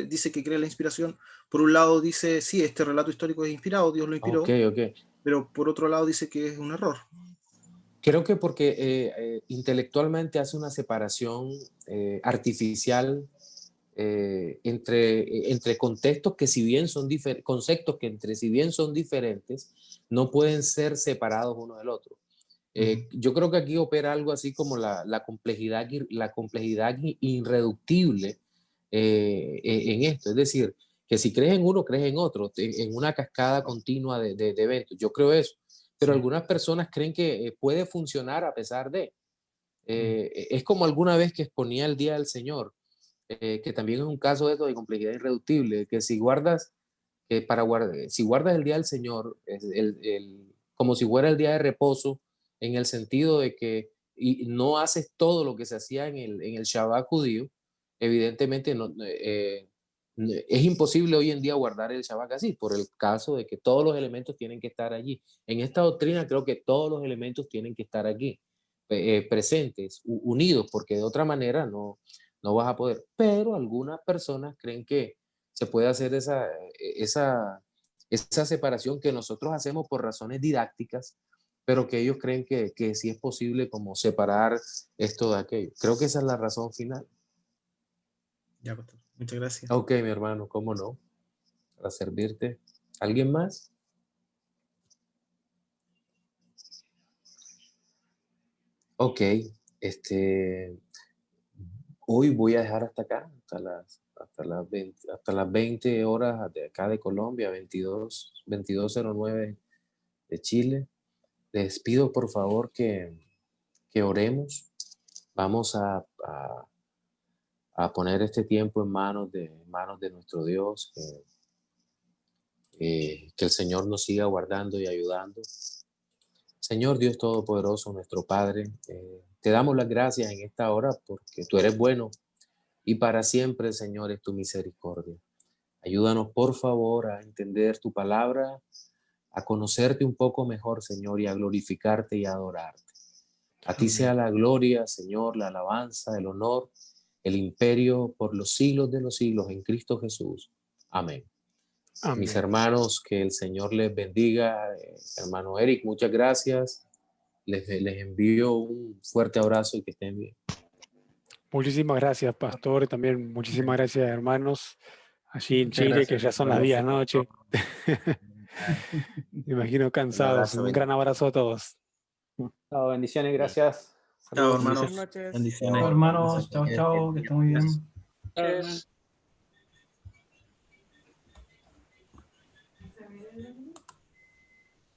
dice que cree la inspiración? Por un lado dice, sí, este relato histórico es inspirado, Dios lo inspiró, Ok. pero por otro lado dice que es un error. Creo que porque intelectualmente hace una separación artificial entre contextos que si bien son conceptos que entre si bien son diferentes, no pueden ser separados uno del otro. Yo creo que aquí opera algo así como la complejidad irreductible en esto. Es decir, que si crees en uno, crees en otro, en una cascada continua de eventos. Yo creo eso. Pero algunas personas creen que puede funcionar a pesar de. Es como alguna vez que exponía el Día del Señor, que también es un caso de esto de complejidad irreductible, que si guardas el Día del Señor, como si fuera el día de reposo, en el sentido de que no haces todo lo que se hacía en el Shabbat judío, evidentemente es imposible hoy en día guardar el Shabbat así, por el caso de que todos los elementos tienen que estar allí. En esta doctrina creo que todos los elementos tienen que estar aquí, presentes, unidos, porque de otra manera no vas a poder. Pero algunas personas creen que se puede hacer esa separación que nosotros hacemos por razones didácticas, pero que ellos creen que sí es posible como separar esto de aquello. Creo que esa es la razón final. Ya, pastor. Muchas gracias. Ok, mi hermano, ¿cómo no? Para servirte. ¿Alguien más? Ok, hoy voy a dejar hasta acá, hasta las 20 horas de acá de Colombia, 22:09 de Chile. Les pido por favor que oremos. Vamos a poner este tiempo en manos de nuestro Dios, que el Señor nos siga guardando y ayudando. Señor Dios Todopoderoso, nuestro Padre, te damos las gracias en esta hora porque tú eres bueno y para siempre, Señor, es tu misericordia. Ayúdanos, por favor, a entender tu palabra, a conocerte un poco mejor, Señor, y a glorificarte y a adorarte. A ti sea la gloria, Señor, la alabanza, el honor, el imperio por los siglos de los siglos en Cristo Jesús. Amén. Amén. Mis hermanos, que el Señor les bendiga. Hermano Eric, muchas gracias. Les envío un fuerte abrazo y que estén bien. Muchísimas gracias, pastor, y también muchísimas gracias, hermanos, allí en Chile, que ya son las 10 de la noche. Me imagino cansados. Un gran abrazo a todos. Chao, bendiciones, gracias. Chao, Saludos. hermanos. Buenas noches. Chao, hermanos. Chao, que estén muy bien. Chao, hermano. Cheers.